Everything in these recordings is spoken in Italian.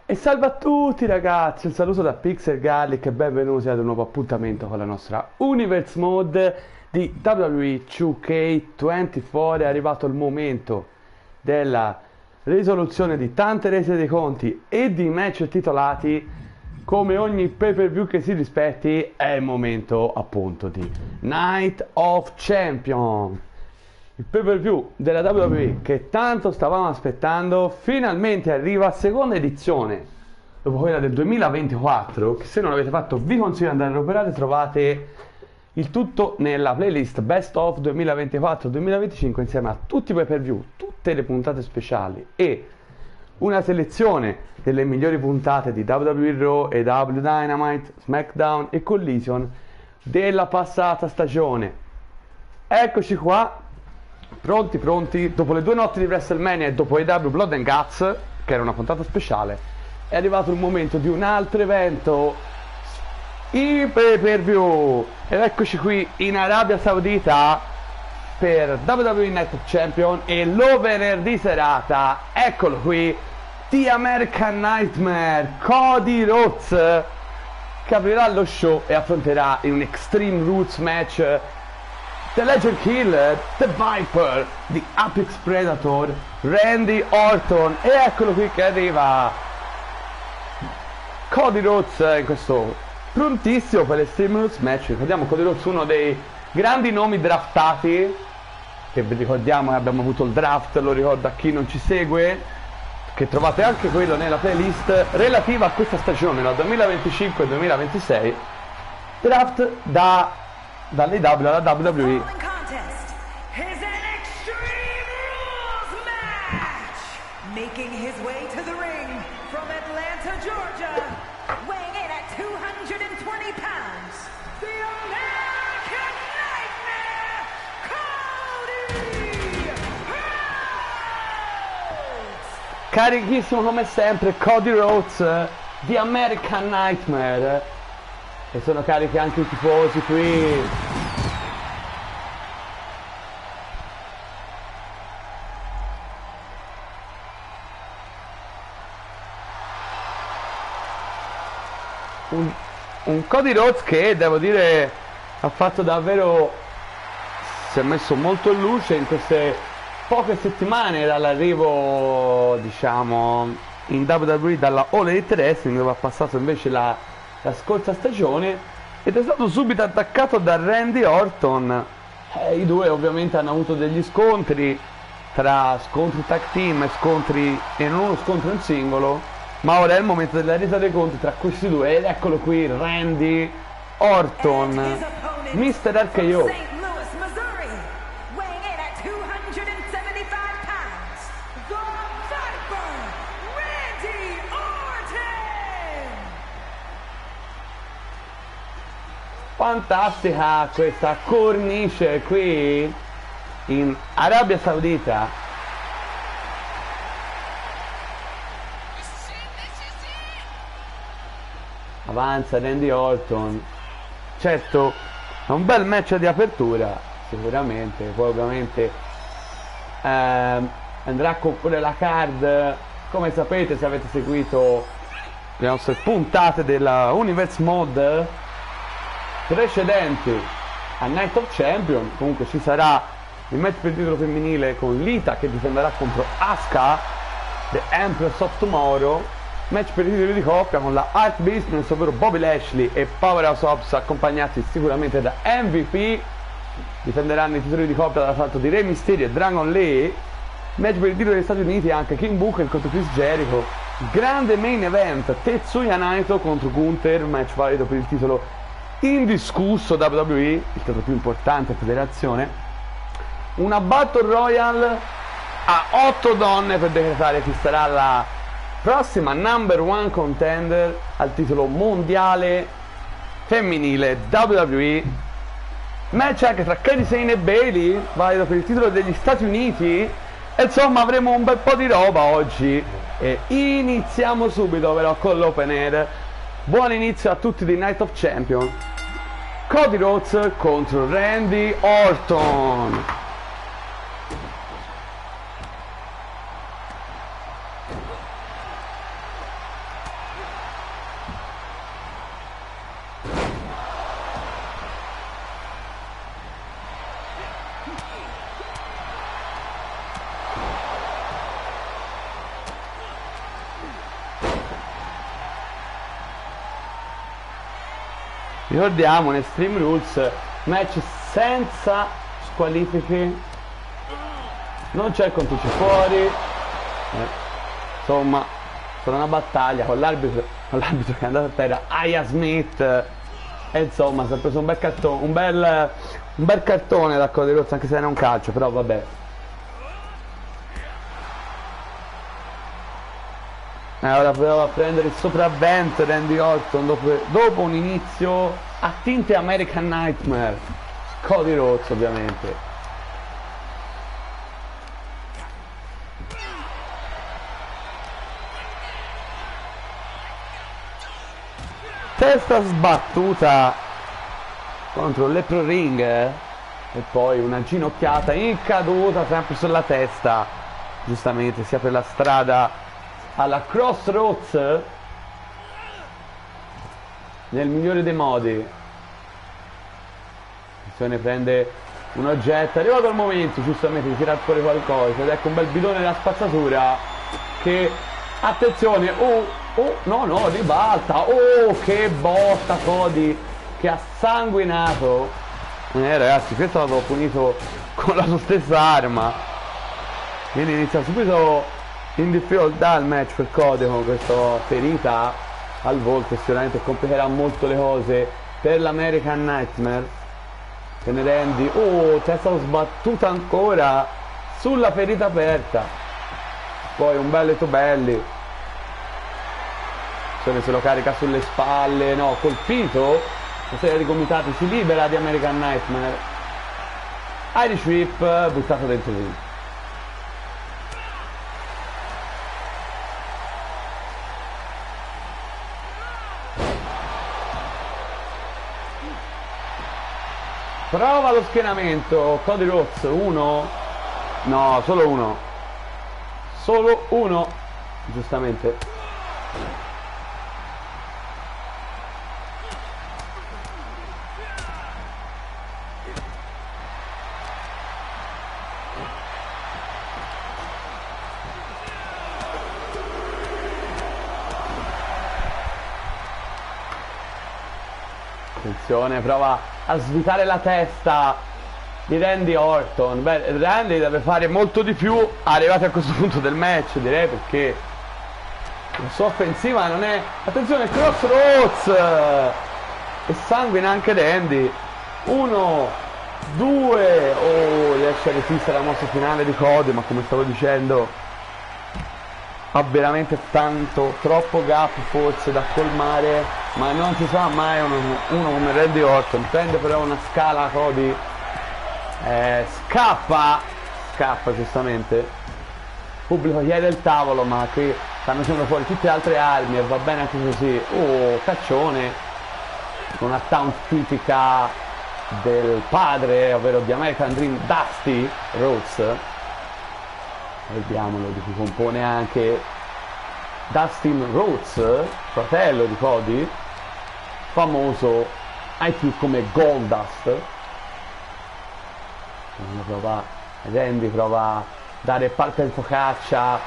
E salve a tutti ragazzi, un saluto da Pixel Garlic e benvenuti ad un nuovo appuntamento con la nostra Universe Mode di WWE 2K24. È arrivato il momento della risoluzione di tante rese dei conti e di match titolati. Come ogni pay per view che si rispetti, è il momento appunto di Night of Champion. Il pay per view della WWE che tanto stavamo aspettando finalmente arriva, seconda edizione dopo quella del 2024, che se non l'avete fatto vi consiglio di andare a recuperare. Trovate il tutto nella playlist Best of 2024-2025 insieme a tutti i pay per view, tutte le puntate speciali e una selezione delle migliori puntate di WWE Raw e WWE Dynamite, SmackDown e Collision della passata stagione. Eccoci qua, pronti, dopo le due notti di WrestleMania e dopo AEW Blood and Guts, che era una puntata speciale, è arrivato il momento di un altro evento, i pay per view. Ed eccoci qui in Arabia Saudita per WWE Night of Champion e lo venerdì serata, eccolo qui, The American Nightmare, Cody Rhodes, che aprirà lo show e affronterà in un Extreme Rules match The Legend Killer, The Viper, The Apex Predator, Randy Orton. E eccolo qui che arriva Cody Rhodes in questo prontissimo per l'Extreme Rules match. Ricordiamo Cody Rhodes, uno dei grandi nomi draftati, che vi ricordiamo che abbiamo avuto il draft, lo ricordo a chi non ci segue, che trovate anche quello nella playlist relativa a questa stagione, la 2025-2026, draft dall'AEW alla WWE. Making his way to the ring from Atlanta, Georgia, weighing in at 220 pounds, the American Nightmare, Cody Rhodes! Carichissimo come sempre Cody Rhodes, The American Nightmare, e sono carichi anche i tifosi qui. Un Cody Rhodes che, devo dire, ha fatto davvero, si è messo molto in luce in queste poche settimane dall'arrivo, diciamo, in WWE dalla All Elite Wrestling, dove ha passato invece la scorsa stagione, ed è stato subito attaccato da Randy Orton. I due ovviamente hanno avuto degli scontri, tra scontri tag team e non uno scontro in singolo. Ma ora è il momento della resa dei conti tra questi due, ed eccolo qui Randy Orton, Mr. RKO. Fantastica questa cornice qui in Arabia Saudita. Avanza Randy Orton, certo è un bel match di apertura sicuramente, poi ovviamente andrà a comporre la card. Come sapete, se avete seguito le nostre puntate della Universe Mode precedenti a Night of Champion, comunque ci sarà il match per il titolo femminile con Lita che difenderà contro Asuka, The Empress of Tomorrow, match per i titoli di coppia con la Art Business, ovvero Bobby Lashley e Powerhouse Hobbs, accompagnati sicuramente da MVP. Difenderanno i titoli di coppia dall'assalto di Rey Mysterio e Dragon Lee. Match per il titolo degli Stati Uniti anche King Booker contro Chris Jericho. Grande main event Tetsuya Naito contro Gunther, match valido per il titolo indiscusso WWE, il titolo più importante a federazione. Una Battle Royale a 8 donne per decretare chi sarà la prossima number one contender al titolo mondiale femminile WWE. Match anche tra Kairi Sane e Bayley, valido per il titolo degli Stati Uniti. E insomma avremo un bel po' di roba oggi e iniziamo subito però con l'open air. Buon inizio a tutti di Night of Champion. Cody Rhodes contro Randy Orton. Ricordiamo un Extreme Rules, match senza squalifiche, non c'è contucci fuori, insomma sarà una battaglia con l'arbitro che è andato a terra, Aya Smith, e insomma si è preso un bel cartone, un bel cartone da Cody Rhodes, anche se non è un calcio, però vabbè. Ora prova a prendere il sopravvento Randy Orton dopo un inizio a tinte American Nightmare. Cody Rhodes ovviamente. Testa sbattuta contro l'Epro Ring e poi una ginocchiata in caduta sempre sulla testa. Giustamente si apre la strada alla Crossroads nel migliore dei modi. Se ne prende un oggetto, è arrivato il momento giustamente di tirare fuori qualcosa ed ecco un bel bidone della spazzatura che, attenzione, no, ribalta, che botta Cody, che ha sanguinato. Ragazzi, questo l'avevo punito con la sua stessa arma, quindi inizia subito in difficoltà il match per Cody con questa ferita al volto, sicuramente complicherà molto le cose per l'American Nightmare. Se ne rendi, testa sbattuta ancora sulla ferita aperta, poi un bel Tobelli, se lo carica sulle spalle, no, colpito, una serie di gomitati, si libera di American Nightmare, Irish Whip buttato dentro il ring. Prova lo schienamento, Cody Rhodes, solo uno, giustamente. Attenzione, prova a svitare la testa di Randy Orton. Beh, Randy deve fare molto di più arrivati a questo punto del match, direi, perché la sua offensiva non è... Attenzione, Crossroads e sanguina anche Randy. 1, 2, riesce a resistere alla mossa finale di Cody, ma come stavo dicendo ha veramente troppo gap forse da colmare, ma non si sa mai uno come Randy Orton. Prende però una scala Cody, scappa giustamente, il pubblico chiede il tavolo, ma qui stanno uscendo fuori tutte le altre armi e va bene anche così. Caccione con una taunt tipica del padre, ovvero di American Dream, Dusty Rhodes. Vediamolo, di cui compone anche Dustin Rhodes, fratello di Cody, famoso ai più come Goldust. Randy prova a dare parte in focaccia,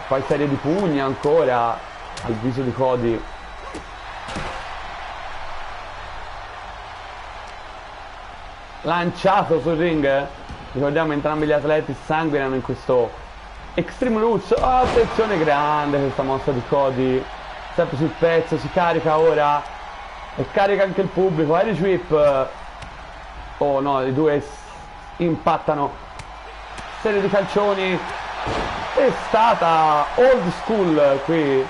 poi serie di pugni ancora al viso di Cody. Lanciato sul ring. Ricordiamo, entrambi gli atleti sanguinano in questo Extreme Rules. Attenzione, grande questa mossa di Cody, sempre sul pezzo, si carica ora e carica anche il pubblico. Irish Whip, i due impattano, serie di calcioni, è stata old school qui.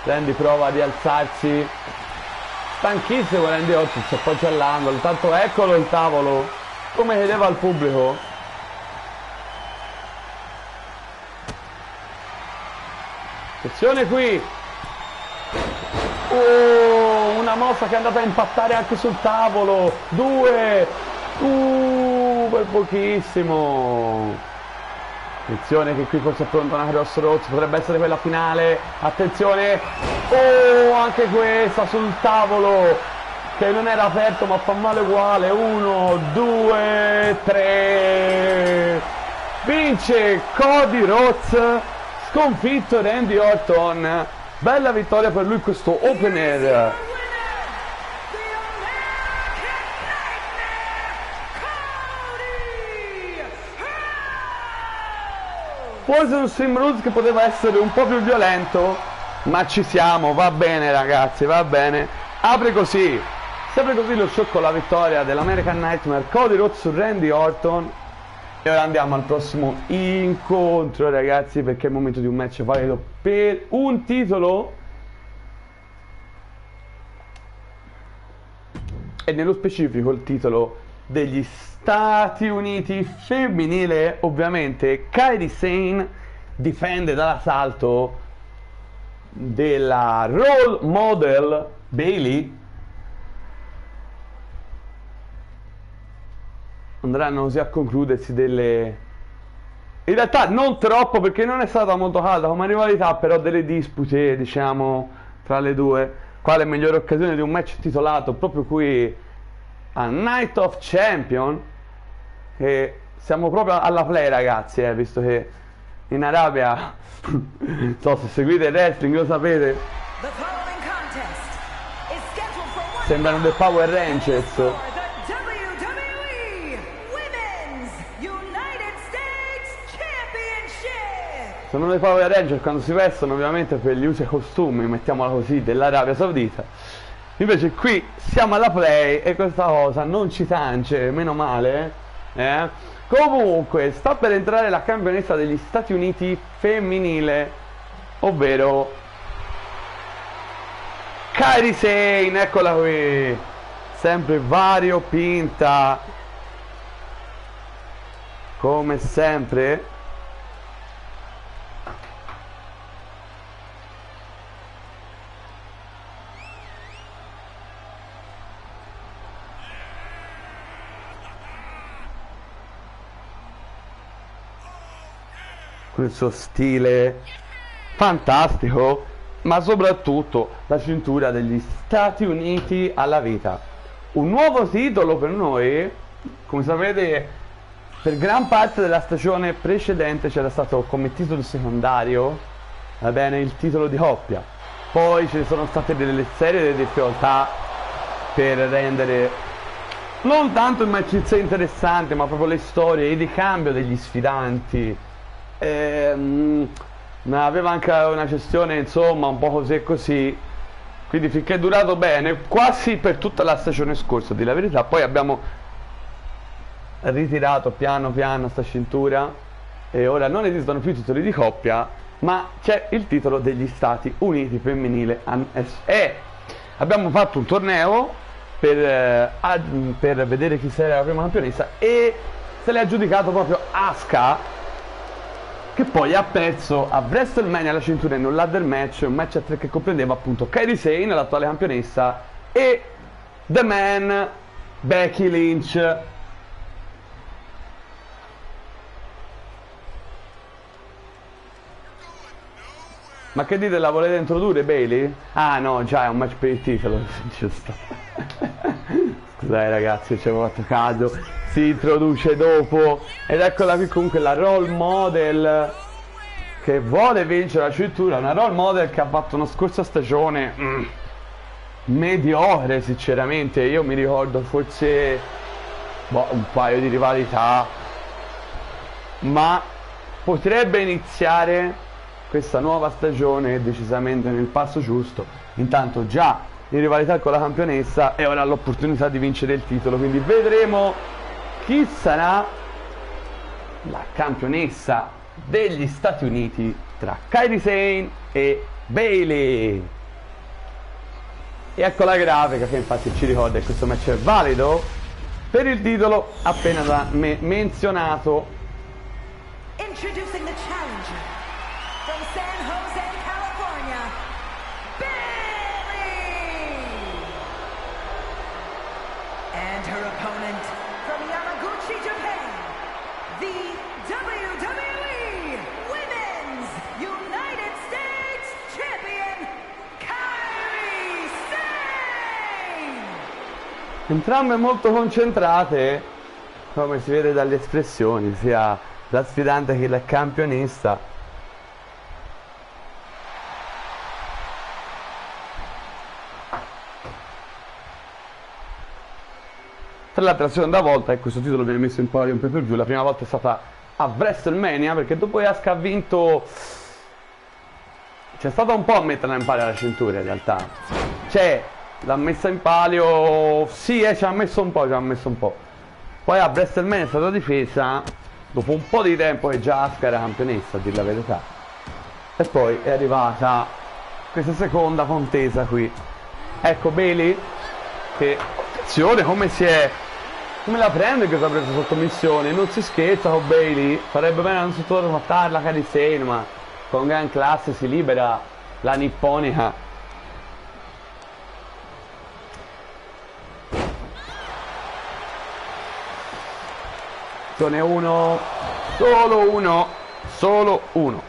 Randy prova a rialzarsi, stanchissimo Randy Orton, si appoggia all'angolo, tanto eccolo il tavolo, come chiedeva al pubblico. Attenzione qui, una mossa che è andata a impattare anche sul tavolo. 2, per pochissimo. Attenzione che qui forse è pronta una Crossroads, potrebbe essere quella finale. Attenzione, anche questa sul tavolo che non era aperto ma fa male uguale. 1, 2, 3, vince Cody Rhodes, sconfitto Randy Orton. Bella vittoria per lui questo opener. forse un Stream Rules che poteva essere un po' più violento, ma ci siamo, va bene ragazzi, va bene. Apre così, sempre così lo show con la vittoria dell'American Nightmare, Cody Rhodes su Randy Orton. E ora andiamo al prossimo incontro ragazzi, perché è il momento di un match valido per un titolo. E nello specifico il titolo degli Stati Uniti femminile. Ovviamente Kairi Sane difende dall'assalto della role model Bayley. Andranno così a concludersi delle... in realtà non troppo, perché non è stata molto calda come rivalità, però delle dispute, diciamo, tra le due. Quale migliore occasione di un match titolato proprio qui a Night of Champion? E siamo proprio alla play ragazzi, visto che in Arabia non so se seguite il wrestling, lo sapete, sembrano dei Power Rangers. Sono dei Power Rangers quando si vestono, ovviamente, per gli usi e costumi, mettiamola così, dell'Arabia Saudita. Invece qui siamo alla play e questa cosa non ci tange, meno male, Comunque, sta per entrare la campionessa degli Stati Uniti femminile, ovvero Kairi Sane, eccola qui, sempre variopinta, come sempre. Con il suo stile fantastico, ma soprattutto la cintura degli Stati Uniti alla vita. Un nuovo titolo per noi. Come sapete, per gran parte della stagione precedente c'era stato come titolo secondario, va bene, il titolo di coppia. Poi ci sono state delle serie di difficoltà per rendere non tanto il match in sé interessante, ma proprio le storie, il ricambio degli sfidanti. Aveva anche una gestione, insomma, un po' così e così. Quindi finché è durato bene, quasi per tutta la stagione scorsa, di la verità. Poi abbiamo ritirato piano piano sta cintura e ora non esistono più titoli di coppia, ma c'è il titolo degli Stati Uniti femminile. E abbiamo fatto un torneo per vedere chi sarà la prima campionessa, e se l'è aggiudicato proprio Asuka, che poi ha perso a WrestleMania la cintura in un ladder match, un match a tre che comprendeva appunto Kairi Sane, l'attuale campionessa, e The Man, Becky Lynch. Ma che dite, la volete introdurre Bayley? Ah no, già è un match per il titolo, giusto. Scusate ragazzi, ci avevo fatto caso. Si introduce dopo. Ed eccola qui comunque la role model che vuole vincere la cintura. Una role model che ha fatto una scorsa stagione mediocre sinceramente. Io mi ricordo forse un paio di rivalità, ma potrebbe iniziare questa nuova stagione decisamente nel passo giusto. Intanto già in rivalità con la campionessa e ora l'opportunità di vincere il titolo, quindi vedremo chi sarà la campionessa degli Stati Uniti tra Kairi Sane e Bayley. E ecco la grafica che infatti ci ricorda che questo match è valido per il titolo appena da me menzionato. Introducing the challenger from San Jose, California, Bayley! And her opponent from Yamaguchi, Japan, the WWE Women's United States Champion, Kairi Sane! Entrambe molto concentrate, come si vede dalle espressioni, sia la sfidante che la campionessa. Tra l'altro la seconda volta che questo titolo viene messo in poi un pay per view, la prima volta è stata a WrestleMania, perché dopo Asuka ha vinto c'è stato un po' a metterla in palio la cintura in realtà. Cioè, l'ha messa in palio, sì, ci ha messo un po'. Poi a WrestleMania è stata difesa dopo un po' di tempo che già Asuka era campionessa, a dir la verità. E poi è arrivata questa seconda contesa qui. Ecco Bayley che, attenzione come la prende questa presa sotto missione. Non si scherza con Bayley, farebbe bene a non sottovalutarla Kairi Sane, ma con gran classe si libera la nipponica. Zone 1, solo uno.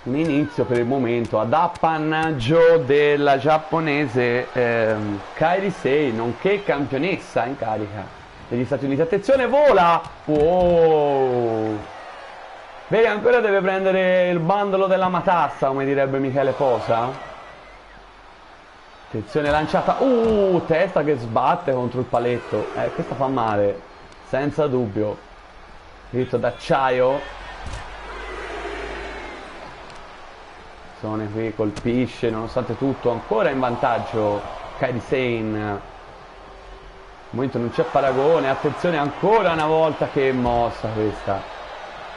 Un inizio per il momento ad appannaggio della giapponese Kairi Sane, nonché campionessa in carica degli Stati Uniti. Attenzione, vola! Wow! Vedi, ancora deve prendere il bandolo della matassa, come direbbe Michele Posa. Attenzione, lanciata. Testa che sbatte contro il paletto. Questa fa male, senza dubbio. Dritto d'acciaio. Qui colpisce, nonostante tutto ancora in vantaggio Kairi Sane. Al momento non c'è paragone. Attenzione ancora una volta, che mossa questa.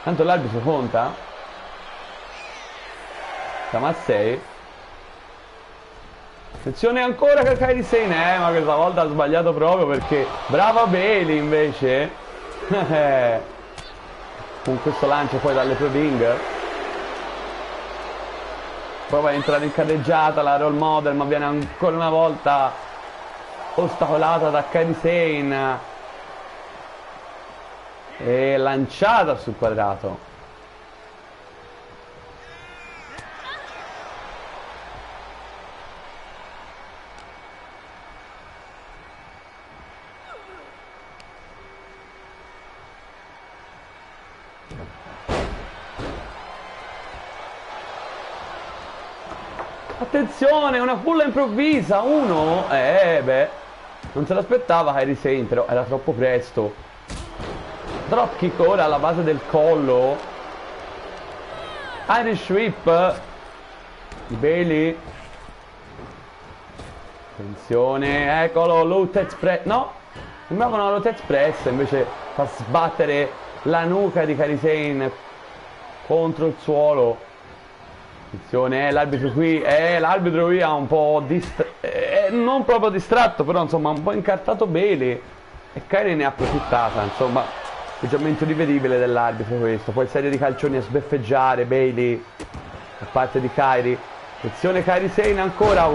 Tanto l'arbitro conta. Siamo a 6. Attenzione ancora che Kairi Sane, ma questa volta ha sbagliato proprio, perché brava Bayley invece con questo lancio poi dalle pro ring. Prova a entrare in carreggiata la role model, ma viene ancora una volta ostacolata da Kairi Sane e lanciata sul quadrato. Attenzione, una pulla improvvisa, uno, non se l'aspettava Kairi Sane, però era troppo presto. Dropkick ora alla base del collo. Irish Whip di Bayley. Attenzione, eccolo, Low Express, no, sembrava una Low Express, invece fa sbattere la nuca di Kairi Sane contro il suolo. Attenzione, l'arbitro qui ha un po' non proprio distratto, però insomma un po' incartato Bayley, e Kairi ne ha approfittata. Insomma, atteggiamento rivedibile dell'arbitro questo. Poi serie di calcioni a sbeffeggiare Bayley da parte di Kairi. Attenzione, Kairi Sane ancora,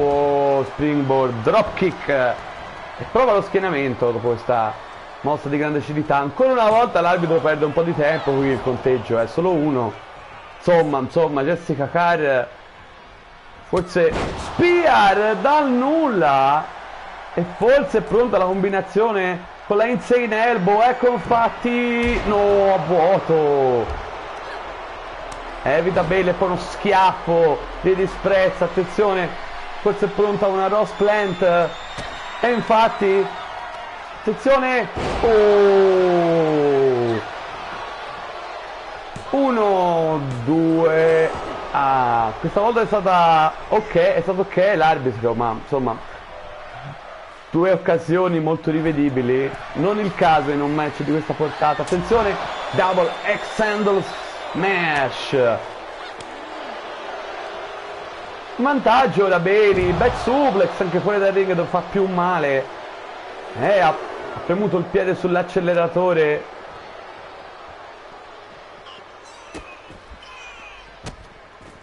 springboard, dropkick, e prova lo schienamento dopo questa mossa di grande agilità. Ancora una volta l'arbitro perde un po' di tempo, qui il conteggio è solo uno. Insomma, Jessica Carr forse Spear dal nulla, e forse è pronta la combinazione con la Insane Elbow. Ecco, infatti, no, a vuoto. Evita Bayley e poi uno schiaffo di disprezzo. Attenzione, forse è pronta una Ross Plant, e infatti, attenzione, 1, 2, questa volta è stato ok l'arbitro, ma insomma due occasioni molto rivedibili, non il caso in un match di questa portata. Attenzione, double X-Handle Smash, vantaggio ora Bayley, back suplex anche fuori dal ring dove fa più male. Ha premuto il piede sull'acceleratore.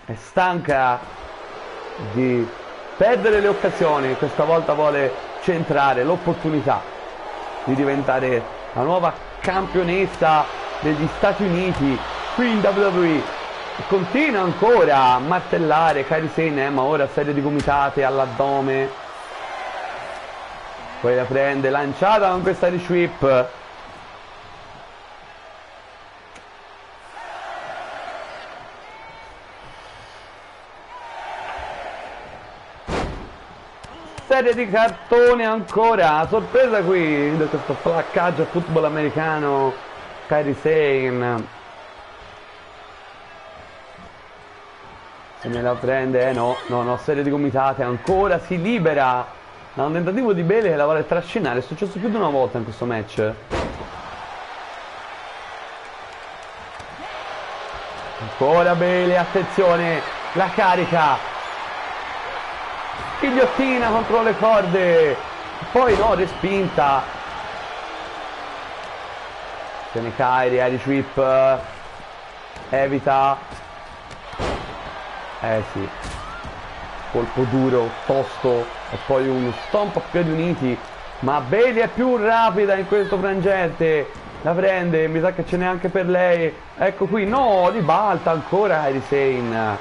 È stanca di perdere le occasioni, questa volta vuole centrare l'opportunità di diventare la nuova campionessa degli Stati Uniti qui in WWE. E continua ancora a martellare Kairi Sane, ma ora serie di gomitate all'addome. Poi la prende, lanciata con questa Irish Whip. serie di cartoni ancora, sorpresa qui da questo placcaggio football americano. Kairi Sane se me la prende, no, serie di gomitate, ancora si libera da un tentativo di Bayley che la vuole trascinare. È successo più di una volta in questo match. Ancora Bayley, attenzione, la carica, ghigliottina contro le corde, poi no, respinta. Tiene Kairi, Irish Whip, evita. Sì, colpo duro, tosto, e poi uno stomp a piedi uniti, ma Bayley è più rapida in questo frangente, la prende, mi sa che ce n'è anche per lei, ecco qui, no, ribalta ancora Kairi Sane.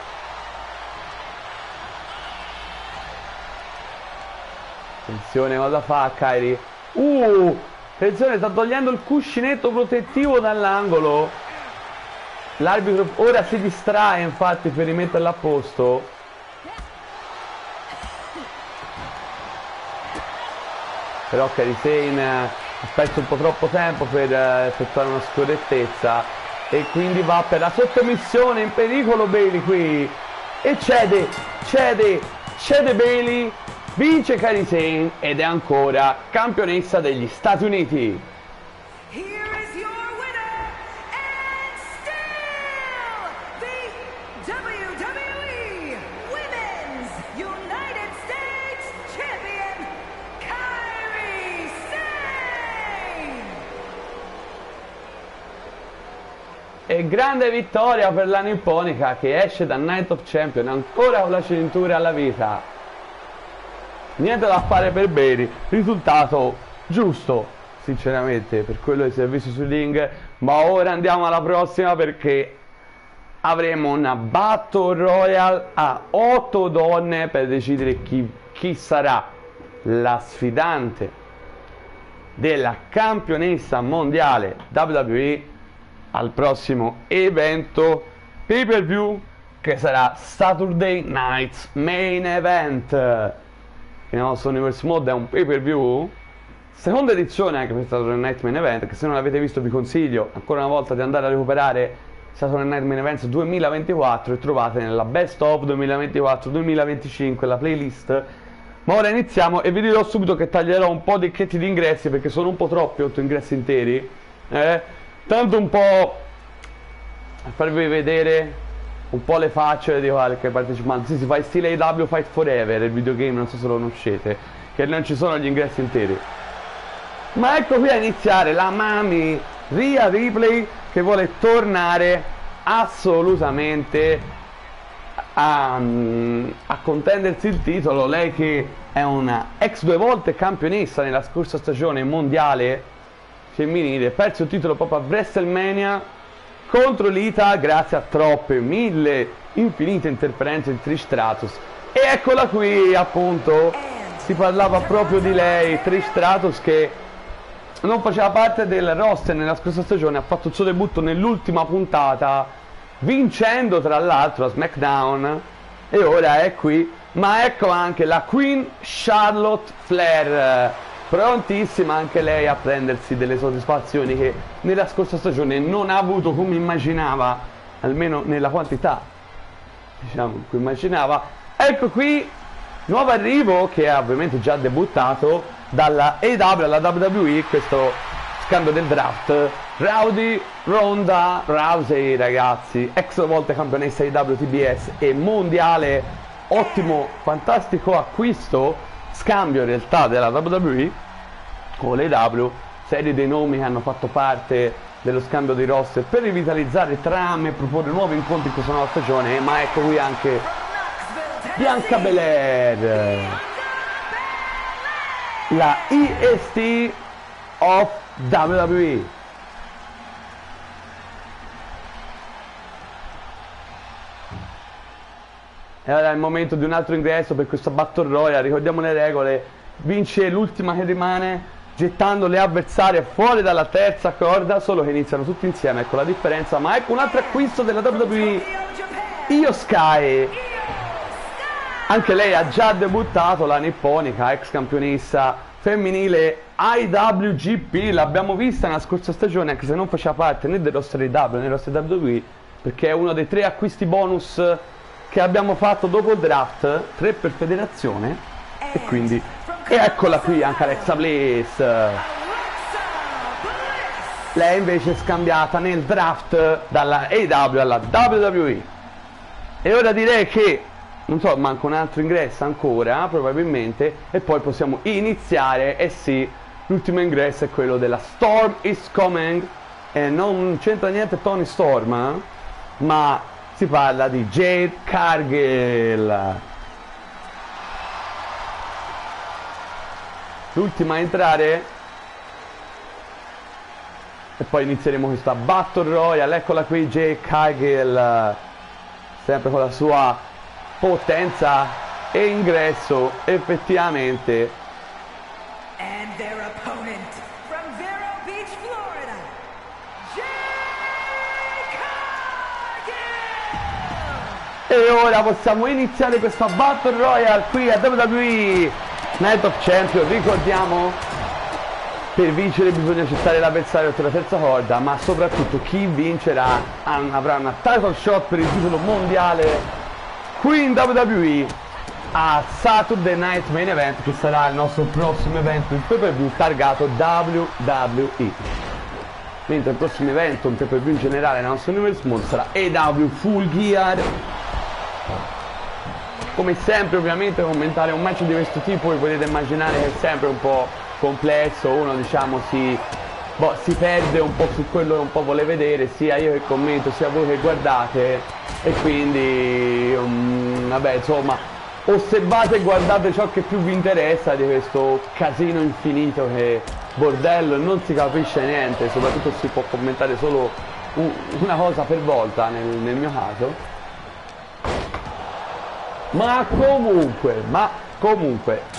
Attenzione cosa fa Kairi, attenzione, sta togliendo il cuscinetto protettivo dall'angolo. L'arbitro ora si distrae infatti per rimetterla a posto. Però Kairi Sane ha perso un po' troppo tempo per effettuare una scorrettezza e quindi va per la sottomissione, in pericolo Bayley qui e cede Bayley, vince Kairi Sane ed è ancora campionessa degli Stati Uniti. E grande vittoria per la nipponica che esce da Night of Champion ancora con la cintura alla vita. Niente da fare per Bayley, risultato giusto sinceramente per quello che si è visto sul ring, ma ora andiamo alla prossima perché avremo una Battle Royale a 8 donne per decidere chi sarà la sfidante della campionessa mondiale WWE al prossimo evento pay per view che sarà Saturday Night's Main Event. Il nostro Universe Mode è un pay per view, seconda edizione anche per Saturday Night Main Event, che se non l'avete visto vi consiglio ancora una volta di andare a recuperare Saturday Night Main Events 2024 e trovate nella Best of 2024-2025 la playlist. Ma ora iniziamo e vi dirò subito che taglierò un po' di checchetti di ingressi perché sono un po' troppi 8 ingressi interi, tanto un po' a farvi vedere un po' le facce di qualche partecipante. Sì, si fa in stile AEW Fight Forever, il videogame, non so se lo conoscete, che non ci sono gli ingressi interi. Ma ecco qui a iniziare la Mami Rhea Ripley che vuole tornare assolutamente a contendersi il titolo. Lei che è una ex 2 volte campionessa nella scorsa stagione mondiale femminile, perso il titolo proprio a WrestleMania contro Lita grazie a troppe, infinite interferenze di Trish Stratus. E eccola qui appunto, si parlava proprio di lei, Trish Stratus, che non faceva parte del roster nella scorsa stagione, ha fatto il suo debutto nell'ultima puntata vincendo tra l'altro a SmackDown e ora è qui. Ma ecco anche la Queen Charlotte Flair, prontissima anche lei a prendersi delle soddisfazioni che nella scorsa stagione non ha avuto come immaginava, almeno nella quantità diciamo che immaginava. Ecco qui nuovo arrivo che ha ovviamente già debuttato dalla AEW alla WWE, questo scambio del draft, Rowdy Ronda Rousey, ragazzi, ex volte campionessa AEW TBS e mondiale, ottimo, fantastico acquisto, scambio in realtà della WWE con l'AEW, serie dei nomi che hanno fatto parte dello scambio di roster per rivitalizzare trame e proporre nuovi incontri in questa nuova stagione. Ma ecco qui anche Bianca Belair, la EST of WWE. E ora è il momento di un altro ingresso per questa Battle Royale. Ricordiamo le regole: vince l'ultima che rimane gettando le avversarie fuori dalla terza corda, solo che iniziano tutti insieme, ecco la differenza. Ma ecco un altro acquisto della WWE, Io Sky, Anche lei ha già debuttato, la nipponica, ex campionessa femminile IWGP. L'abbiamo vista nella scorsa stagione, anche se non faceva parte né del roster di W né del roster WWE, perché è uno dei 3 acquisti bonus che abbiamo fatto dopo il draft, 3 per federazione, e quindi eccola qui anche Alexa Bliss. Lei invece è scambiata nel draft dalla AEW alla WWE. E ora direi che, non so, manca un altro ingresso ancora, probabilmente, e poi possiamo iniziare. E sì, l'ultimo ingresso è quello della Storm is Coming, e non c'entra niente Tony Storm, ma si parla di Jade Cargill. L'ultima a entrare, e poi inizieremo questa Battle Royale. Eccola qui Jade Cargill, sempre con la sua potenza e ingresso effettivamente. And their opponent from Vero Beach, Florida, Jade Cargill. E ora possiamo iniziare questa Battle Royale qui a WWE Night of Champions. Ricordiamo, per vincere bisogna accettare l'avversario oltre la terza corda, ma soprattutto chi vincerà avrà una title shot per il titolo mondiale qui in WWE a Saturday Night Main Event, che sarà il nostro prossimo evento, il pay-per-view targato WWE. Mentre il prossimo evento, un pay-per-view in generale nella nostra Universe Mode, sarà AEW Full Gear. Come sempre, ovviamente, commentare un match di questo tipo, vi potete immaginare che è sempre un po' complesso, uno diciamo si perde un po' su quello che un po' vuole vedere, sia io che commento sia voi che guardate, e quindi vabbè, insomma, osservate e guardate ciò che più vi interessa di questo casino infinito che bordello, e non si capisce niente, soprattutto si può commentare solo una cosa per volta nel mio caso. Ma comunque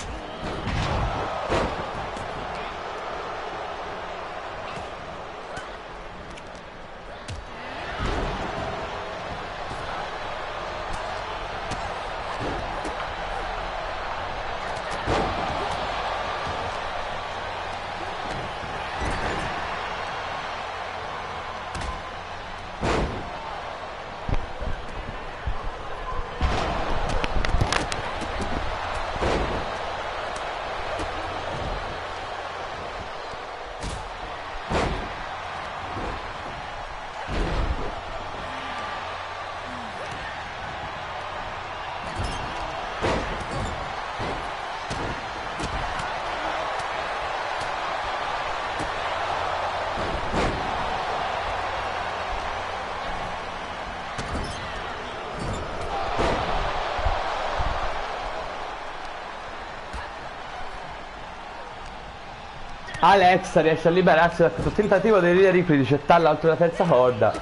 Alexa riesce a liberarsi da questo tentativo di Rhea Ripley di gettarla oltre la terza corda.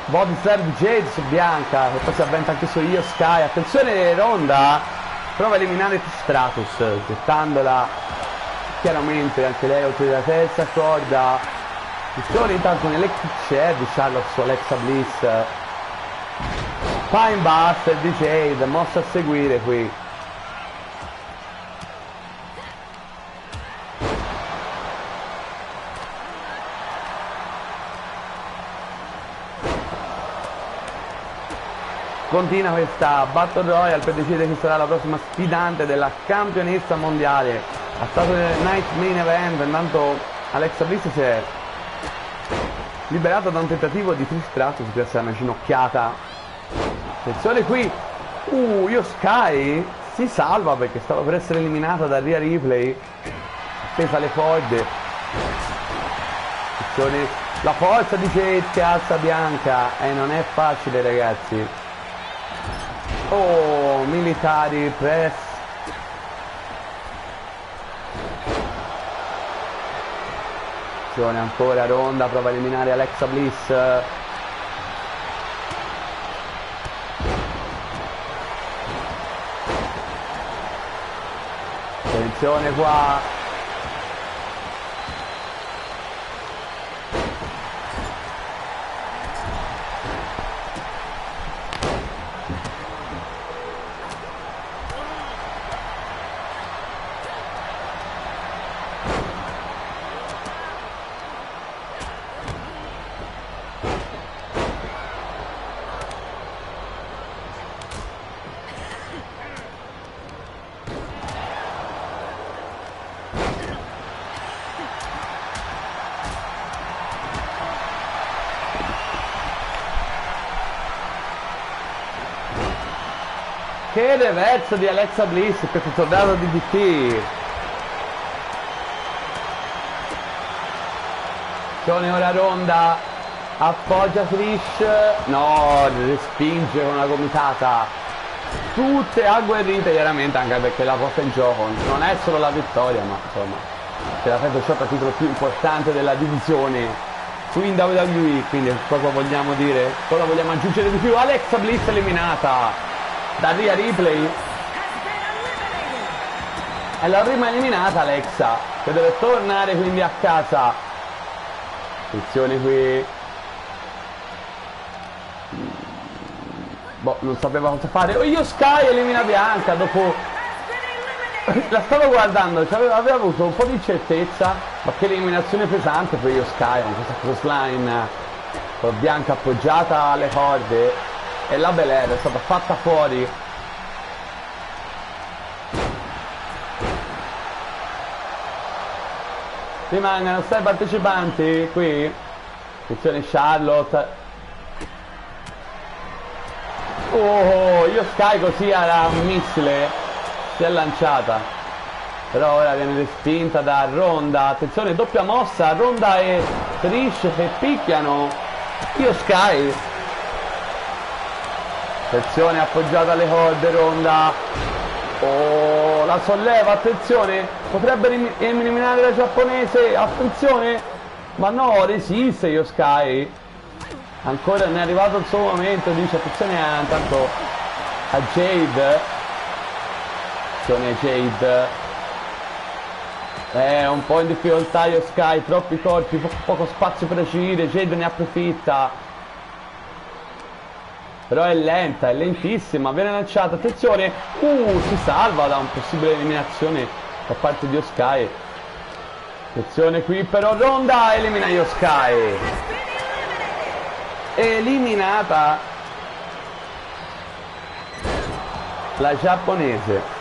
Body slam di Jade su Bianca, che poi si avventa anche su Io Sky. Attenzione, Ronda prova a eliminare Stratus, gettandola chiaramente anche lei oltre la terza corda. Attenzione intanto nell'electric chair di Charlotte su Alexa Bliss. Spinebuster di Jade, mossa a seguire qui. Continua questa Battle Royale per decidere chi sarà la prossima sfidante della campionessa mondiale a Saturday Night Main Event. Intanto Alexa Bliss si è liberata da un tentativo di Trish Stratus grazie a una ginocchiata. Attenzione qui, Io Sky si salva perché stava per essere eliminata da Rhea Ripley, appesa le corde. Attenzione, la forza di Jade che alza Bianca, e non è facile, ragazzi. Oh, military press. Attenzione ancora, Ronda prova a eliminare Alexa Bliss. Attenzione qua. che reverso di Alexa Bliss, questo tornado di DT. Ora Ronda appoggia Trish, no, respinge con una gomitata. Tutte agguerrite chiaramente, anche perché la posta in gioco non è solo la vittoria, ma insomma c'è la title shot a titolo più importante della divisione qui in WWE, quindi cosa vogliamo dire? Cosa vogliamo aggiungere di più? Alexa Bliss eliminata da Rhea Ripley. È la prima eliminata Alexa, che deve tornare quindi a casa. Attenzione qui. Boh, non sapeva cosa fare. Oh, Io Sky elimina Bianca dopo. La stavo guardando, aveva avuto un po' di incertezza, ma che eliminazione pesante per Io Sky con questa crossline con Bianca appoggiata alle corde e la Belair è stata fatta fuori. Rimangono 6 partecipanti qui. Attenzione Charlotte. Oh, Io Sky così era un missile. Si è lanciata. Però ora viene respinta da Ronda. Attenzione, doppia mossa. Ronda e Trish che picchiano Io Sky. Attenzione, appoggiata alle corde Ronda. Oh, la solleva, attenzione, potrebbe eliminare la giapponese, attenzione, ma no, resiste Io Sky, ancora non è arrivato il suo momento, dice attenzione intanto a Jade, attenzione Jade, è un po' in difficoltà Io Sky, troppi corpi, poco spazio per agire, Jade ne approfitta. Però è lenta, è lentissima, viene lanciata, attenzione, si salva da una possibile eliminazione da parte di Io Sky. Attenzione qui però Ronda elimina Io Sky. Eliminata la giapponese.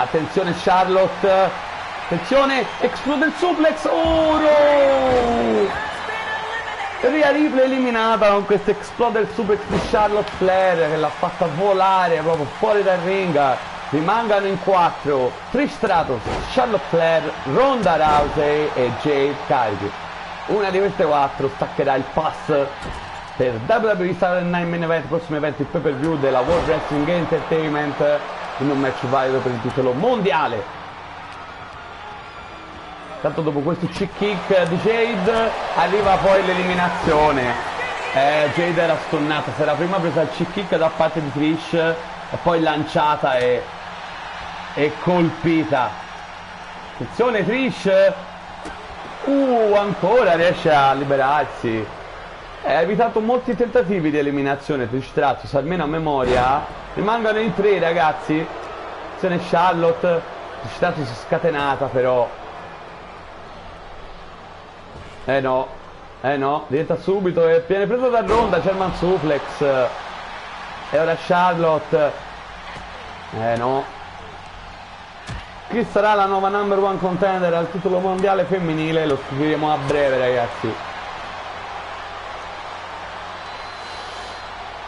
Attenzione Charlotte, attenzione, esplode il suplex, no! Rhea Ripley eliminata con questo explode il suplex di Charlotte Flair che l'ha fatta volare proprio fuori dal ring. Rimangono in 4 Trish Stratus, Charlotte Flair, Ronda Rousey e Jade Cargill. Una di queste 4 staccherà il pass per WWE Saturday Night Main Event, prossimo evento, il pay per view della World Wrestling Entertainment, in un match valido per il titolo mondiale. Tanto dopo questo cheek kick di Jade arriva poi l'eliminazione. Jade era stunnata, si era prima presa il cheek kick da parte di Trish e poi lanciata e colpita. Attenzione Trish, ancora riesce a liberarsi. Ha evitato molti tentativi di eliminazione Trish Stratus, almeno a memoria. Rimangono in 3 ragazzi. Attenzione Charlotte, Trish Stratus è scatenata però. No, diventa subito e viene preso da Ronda, German suplex. E ora Charlotte. No. Chi sarà la nuova number 1 contender al titolo mondiale femminile? Lo scopriremo a breve ragazzi.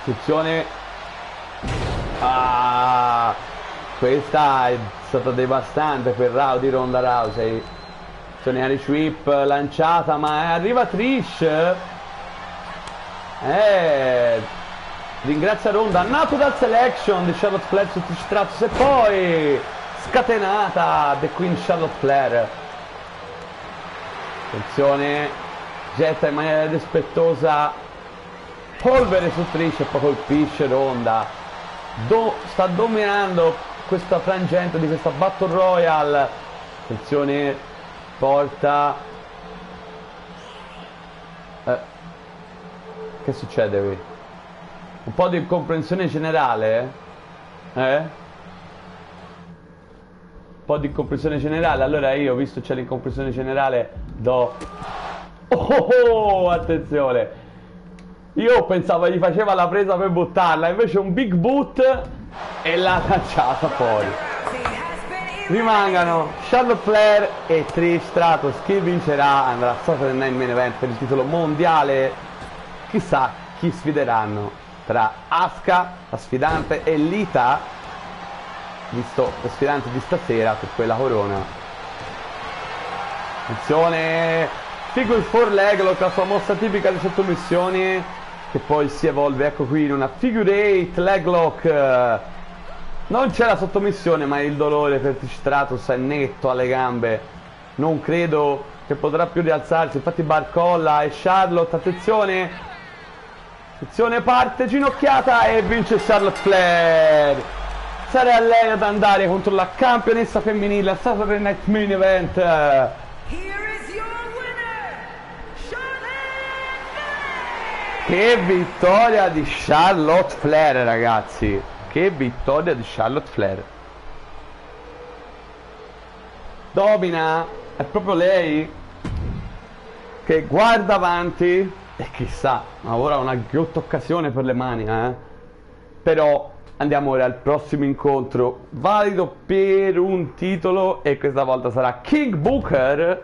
Attenzione. Questa è stata devastante per Rowdy Ronda Rousey. Attenzione Irish Whip lanciata, ma arriva Trish. Ringrazia Ronda. Natural Selection di Charlotte Flair su Trish Stratus e poi scatenata The Queen Charlotte Flair. Attenzione, getta in maniera rispettosa polvere su Trish e poi colpisce Ronda. Sta dominando questa frangente di questa Battle Royale. Attenzione, porta. Che succede qui? Un po' di incomprensione generale? Un po' di incomprensione generale. Allora io, visto c'è l'incomprensione generale, do... attenzione! Io pensavo gli faceva la presa per buttarla, invece un big boot e l'ha lanciata fuori. rimangano Charlotte Flair e Trish Stratus. Chi vincerà andrà a Saturday Night Main Event per il titolo mondiale. Chissà chi sfideranno tra Asuka, la sfidante, e Lita, visto lo sfidante di stasera per quella corona. Attenzione, Figure 4 Leglock, la sua mossa tipica di sottomissioni, che poi si evolve, ecco qui, in una Figure 8 Leglock. Non c'è la sottomissione, ma il dolore per Trish Stratus è netto alle gambe. Non credo che potrà più rialzarsi. Infatti barcolla e Charlotte, attenzione. Attenzione, parte, ginocchiata e vince Charlotte Flair. Sarà lei ad andare contro la campionessa femminile a Saturday Night Main Event. Here is your winner, Charlotte Flair! Che vittoria di Charlotte Flair, ragazzi. Che vittoria di Charlotte Flair. Domina, è proprio lei che guarda avanti e chissà, ma ora una ghiotta occasione per le mani, Però andiamo ora al prossimo incontro, valido per un titolo, e questa volta sarà King Booker,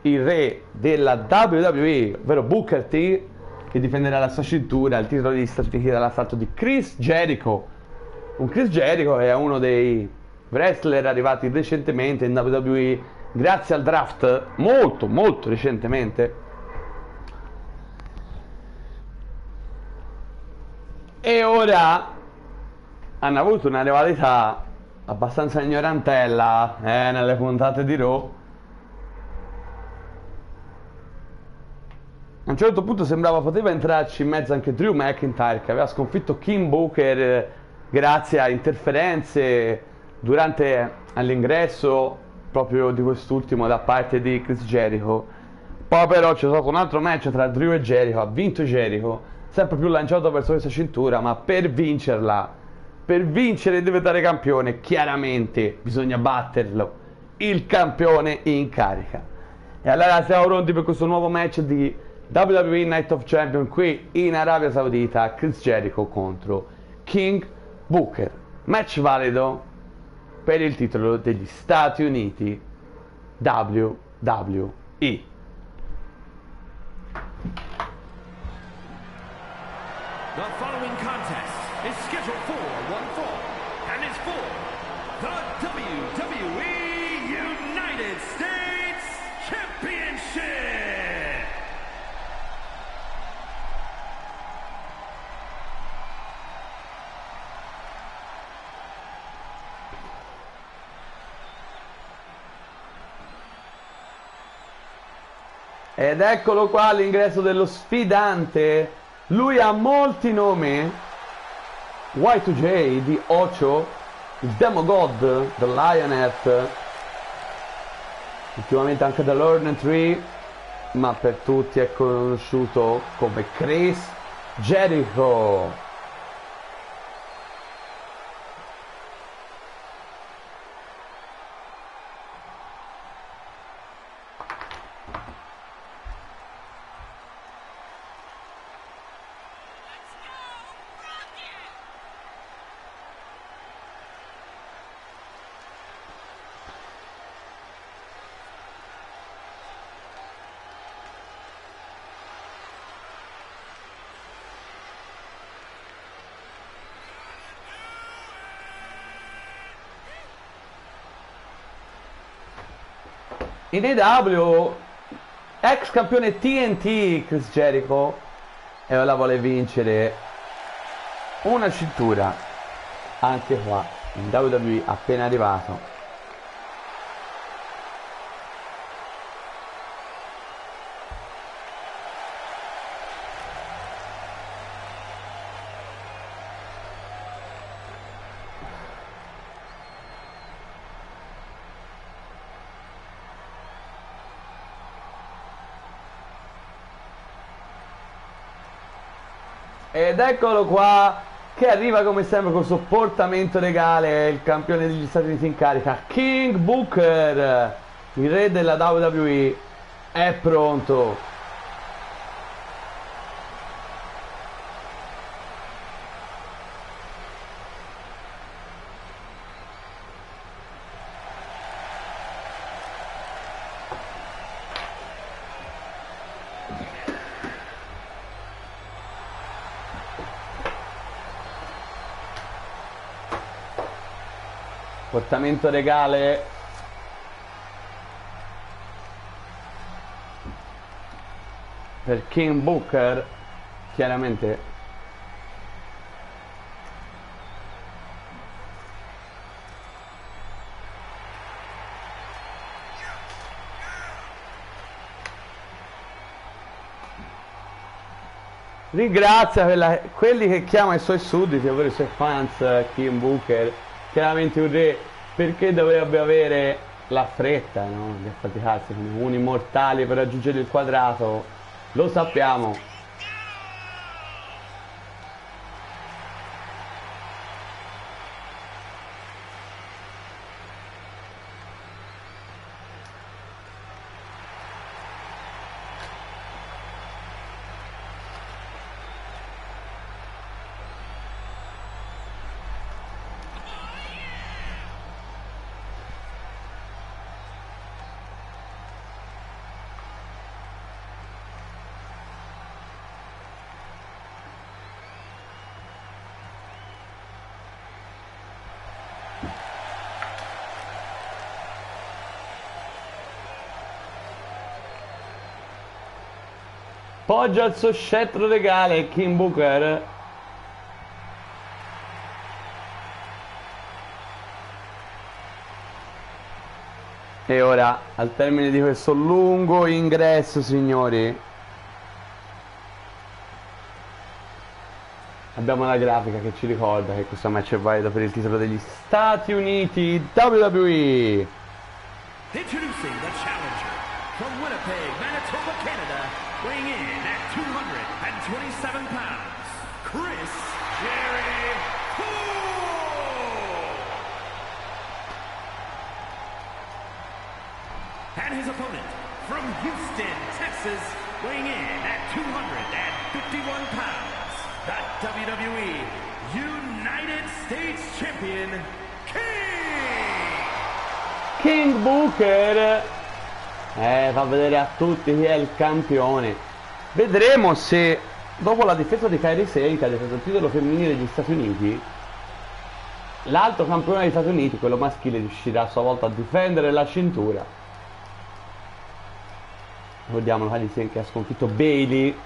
il re della WWE, ovvero Booker T, che difenderà la sua cintura, il titolo degli Stati Uniti dall'assalto di Chris Jericho. Un Chris Jericho è uno dei wrestler arrivati recentemente in WWE grazie al draft, molto recentemente. E ora hanno avuto una rivalità abbastanza ignorantella nelle puntate di Raw. A un certo punto sembrava poteva entrarci in mezzo anche Drew McIntyre, che aveva sconfitto King Booker grazie a interferenze durante all'ingresso proprio di quest'ultimo da parte di Chris Jericho. Poi però c'è stato un altro match tra Drew e Jericho, ha vinto Jericho, sempre più lanciato verso questa cintura, ma per vincerla, per vincere e diventare campione, chiaramente bisogna batterlo, il campione in carica. E allora siamo pronti per questo nuovo match di WWE Night of Champions qui in Arabia Saudita, Chris Jericho contro King Booker. Match valido per il titolo degli Stati Uniti WWE. The following contest is scheduled for one fall and is for the WWE United States Championship. Ed eccolo qua l'ingresso dello sfidante. Lui ha molti nomi. Y2J di Ocho, il Demogod, The Lionheart, ultimamente anche The Learning Tree, ma per tutti è conosciuto come Chris Jericho. In AEW, ex campione TNT Chris Jericho, e ora vuole vincere una cintura anche qua in WWE, appena arrivato. Ed eccolo qua che arriva come sempre col suo portamento legale, il campione degli Stati Uniti in carica, King Booker, il re della WWE, è pronto. Portamento regale. Per King Booker. Chiaramente. Ringrazia quelli che chiama i suoi sudditi, ovvero i suoi fans, King Booker, chiaramente un re, perché dovrebbe avere la fretta, no? Di affaticarsi come un immortale per raggiungere il quadrato, lo sappiamo. Poggia il suo scettro regale King Booker. E ora, al termine di questo lungo ingresso, signori, abbiamo la grafica che ci ricorda che questo match è valido per il titolo degli Stati Uniti WWE. Introducing the challenger from Winnipeg, Manitoba, Canada, weighing in at 227 pounds, Chris Jericho! And his opponent from Houston, Texas, weighing in at 251 pounds, the WWE United States Champion, King Booker fa vedere a tutti chi è il campione. Vedremo se dopo la difesa di Kairi Sane, che ha difeso il titolo femminile degli Stati Uniti, l'altro campione degli Stati Uniti, quello maschile, riuscirà a sua volta a difendere la cintura. Ricordiamo Kairi Sane che ha sconfitto Bayley.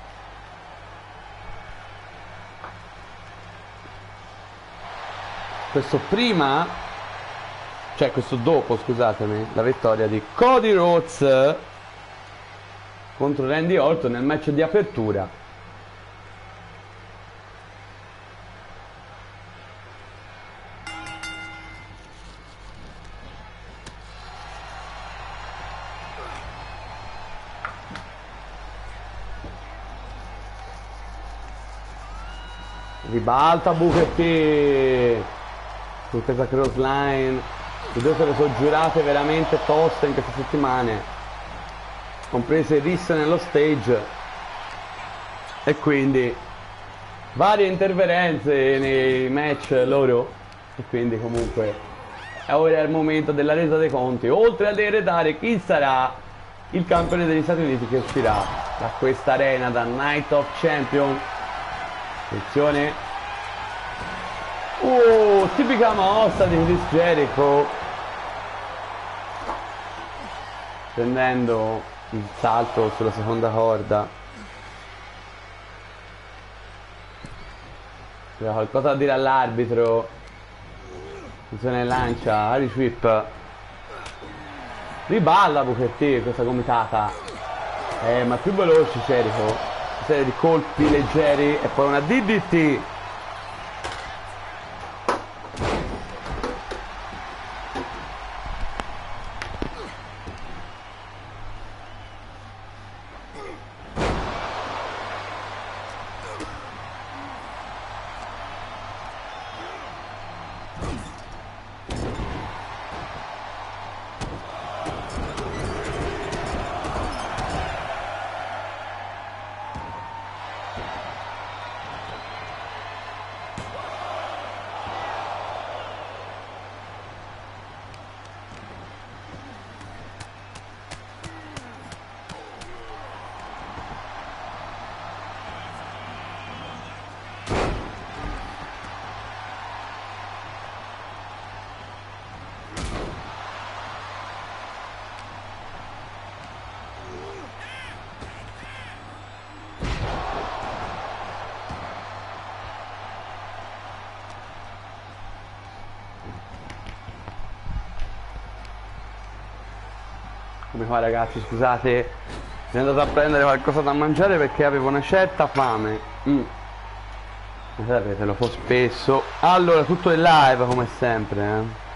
Questo dopo, scusatemi, la vittoria di Cody Rhodes contro Randy Orton nel match di apertura. Ribalta Booker T su questa cross line. Le due se le sono giurate veramente toste in queste settimane, comprese risse nello stage, e quindi varie interferenze nei match loro, e quindi comunque ora è il momento della resa dei conti, oltre ad eredare chi sarà il campione degli Stati Uniti che uscirà da questa arena, da Night of Champion. Attenzione, tipica mossa di Chris Jericho, prendendo il salto sulla seconda corda. C'era qualcosa da dire all'arbitro. Attenzione, lancia Harry Sweep, riballa Booker T questa gomitata, ma più veloce Jericho, una serie di colpi leggeri e poi una DDT. Come fa ragazzi, scusate, sono andato a prendere qualcosa da mangiare perché avevo una certa fame. Sapete, lo fa spesso. Allora, tutto in live come sempre,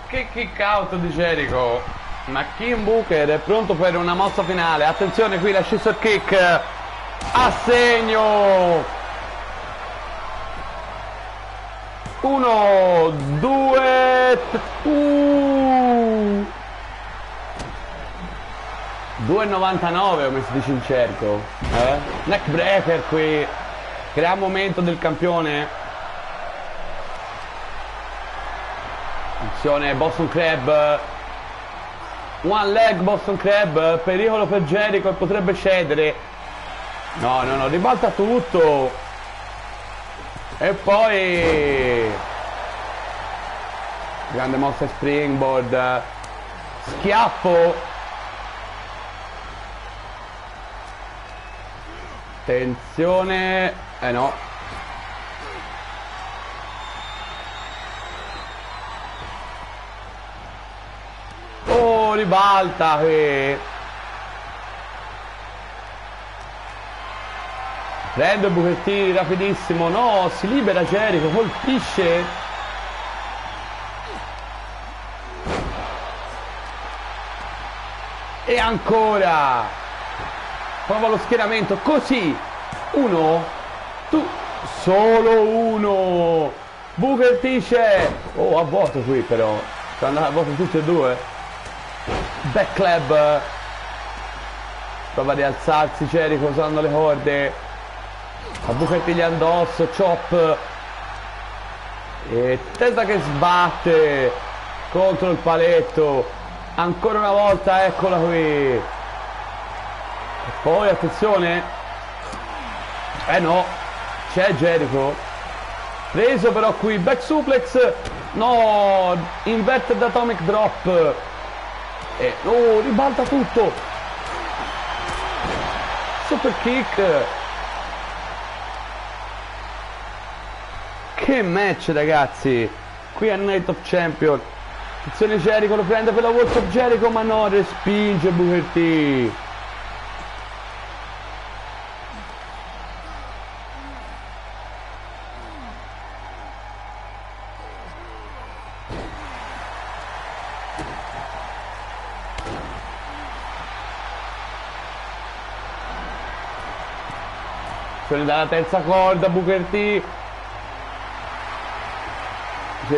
Che kick out di Jericho, ma Kim Booker è pronto per una mossa finale. Attenzione qui la scissor kick a segno. 1, 2, 2,99 come si dice in cerco, neck breaker qui, crea momento del campione. Attenzione Boston Crab, one leg Boston Crab, pericolo per Jericho, potrebbe cedere. No, ribalta tutto. E poi grande mossa springboard, schiaffo. Attenzione, no. Ribalta qui, prende Booker T rapidissimo, no, si libera Jericho, colpisce, e ancora prova lo schieramento, così, solo uno, Booker T c'è, a vuoto qui però, sta andando a vuoto tutti e due. Back club, prova a rialzarsi Jericho usando le corde, a Booker T gli addosso, chop, e testa che sbatte contro il paletto, ancora una volta, eccola qui, e poi attenzione, no, c'è Jericho, preso però qui, back suplex, no, inverted atomic drop, ribalta tutto, super kick, che match ragazzi, qui a Night of Champion. Attenzione Jericho, lo prende per la Walls of Jericho, ma no, respinge Booker T. Dalla terza corda Booker T, dice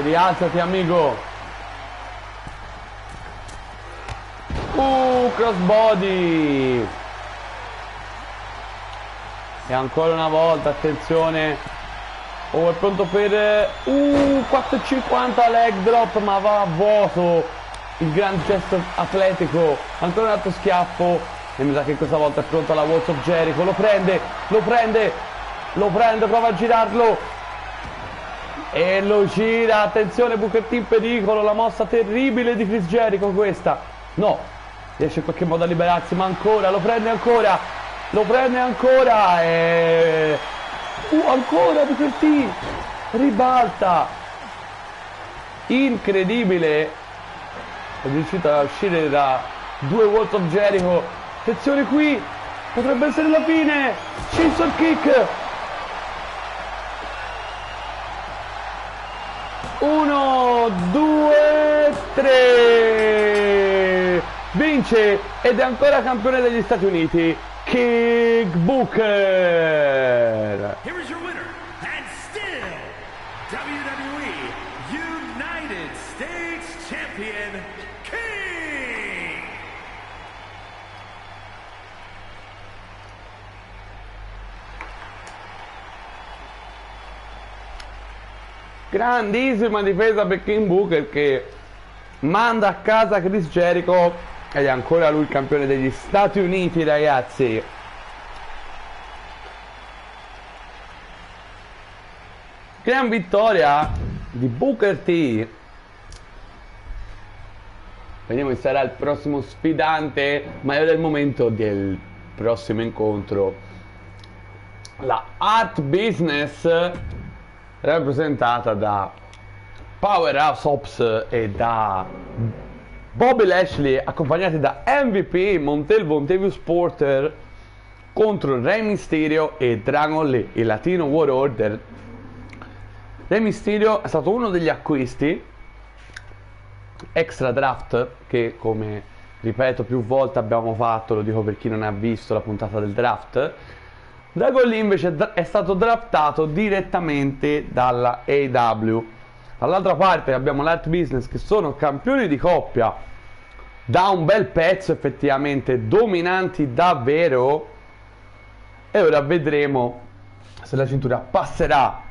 rialzati amico, crossbody, e ancora una volta attenzione, è pronto per 4,50 leg drop, ma va a vuoto il gran gesto atletico, ancora un altro schiaffo. E mi sa che questa volta è pronta la Walls of Jericho, lo prende, prova a girarlo e lo gira, attenzione Booker T in pericolo, la mossa terribile di Chris Jericho questa, no, riesce in qualche modo a liberarsi, ma ancora, lo prende ancora e ancora Booker T, ribalta, incredibile, è riuscito a uscire da 2 Walls of Jericho. Attenzione qui, potrebbe essere la fine, scissor kick, 1, 2, 3, vince ed è ancora campione degli Stati Uniti King Booker. Here is your winner, and still WWE United States Champion, King. Grandissima difesa per King Booker che manda a casa Chris Jericho ed è ancora lui il campione degli Stati Uniti, ragazzi. Gran vittoria di Booker T. Vediamo chi sarà il prossimo sfidante, ma è ora il momento del prossimo incontro. La Art Business, rappresentata da Powerhouse Hobbs e da Bobby Lashley, accompagnati da MVP Montel Vontavious Porter, contro Rey Mysterio e Dragon Lee, il Latino War Order. Rey Mysterio è stato uno degli acquisti extra draft che, come ripeto più volte abbiamo fatto, lo dico per chi non ha visto la puntata del draft. Dragon Lee invece è stato draftato direttamente dalla AEW. Dall'altra parte abbiamo l'Art Business, che sono campioni di coppia da un bel pezzo, effettivamente dominanti davvero, e ora vedremo se la cintura passerà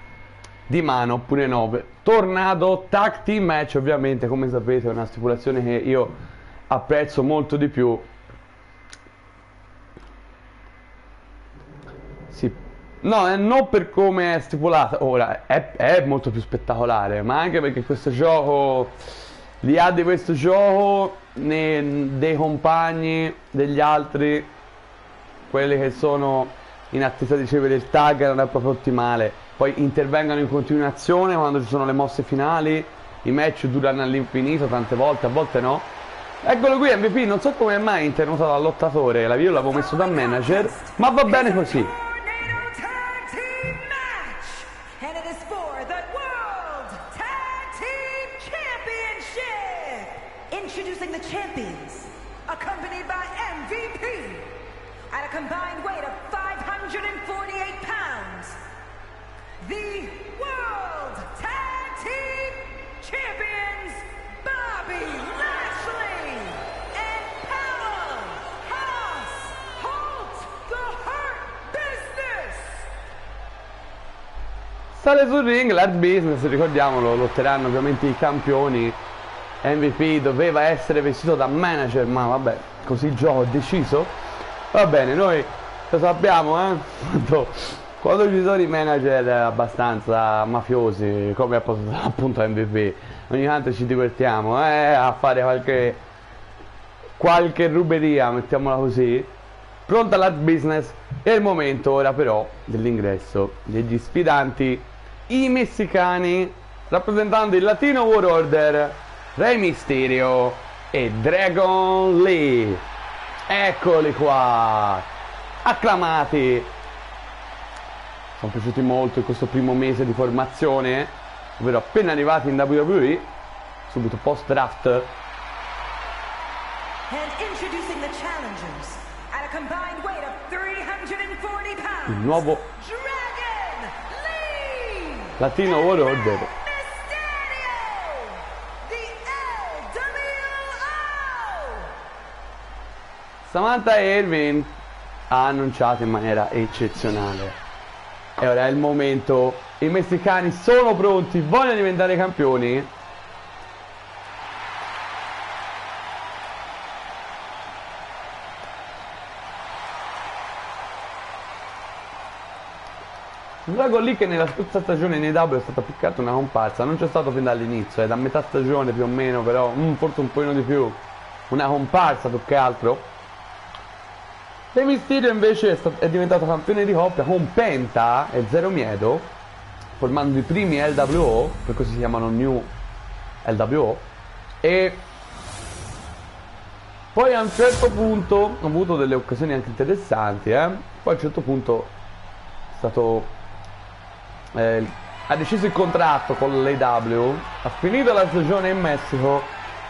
di mano oppure no. Tornado Tag Team Match, ovviamente, come sapete, è una stipulazione che io apprezzo molto di più. Sì. No, non per come è stipulata ora, è molto più spettacolare, ma anche perché questo gioco, l'IA di questo gioco, dei compagni, degli altri, quelli che sono in attesa di ricevere il tag, non è proprio ottimale. Poi intervengono in continuazione quando ci sono le mosse finali, i match durano all'infinito tante volte, a volte no. Eccolo qui MVP, non so come mai è intervenuto dal lottatore, io l'avevo messo da manager, ma va bene così. Introducing the champions, accompanied by MVP, at a combined weight of 548 pounds, the World Tag Team Champions, Bobby Lashley and Powerhouse Hobbs, the Hurt Business. Sale sul ring, l'Art Business, ricordiamolo, lotteranno ovviamente i campioni. MVP doveva essere vestito da manager, ma vabbè, così il gioco è deciso. Va bene, noi lo sappiamo, quando ci sono i manager abbastanza mafiosi, come appunto MVP, ogni tanto ci divertiamo a fare qualche ruberia, mettiamola così. Pronta l'Art Business, è il momento ora però dell'ingresso degli sfidanti, i messicani, rappresentando il Latino War Order, Rey Mysterio e Dragon Lee. Eccoli qua, acclamati. Sono piaciuti molto in questo primo mese di formazione, ovvero appena arrivati in WWE, subito post draft. And introducing the challengers at a combined weight of 340 pounds. Il nuovo Dragon Lee, Latino War Order. Samantha e Irvin ha annunciato in maniera eccezionale. E ora è il momento. I messicani sono pronti, vogliono diventare campioni. Dragon Lee, che nella scorsa stagione in AEW è stata più che altro una comparsa, non c'è stato fin dall'inizio, è da metà stagione più o meno, però forse un pochino di più, una comparsa più che altro. Rey Mysterio invece è diventato campione di coppia con Penta e Zero Miedo, formando i primi LWO, per così si chiamano New LWO, e poi a un certo punto ho avuto delle occasioni anche interessanti, poi a un certo punto è stato ha deciso il contratto con l'AEW, ha finito la stagione in Messico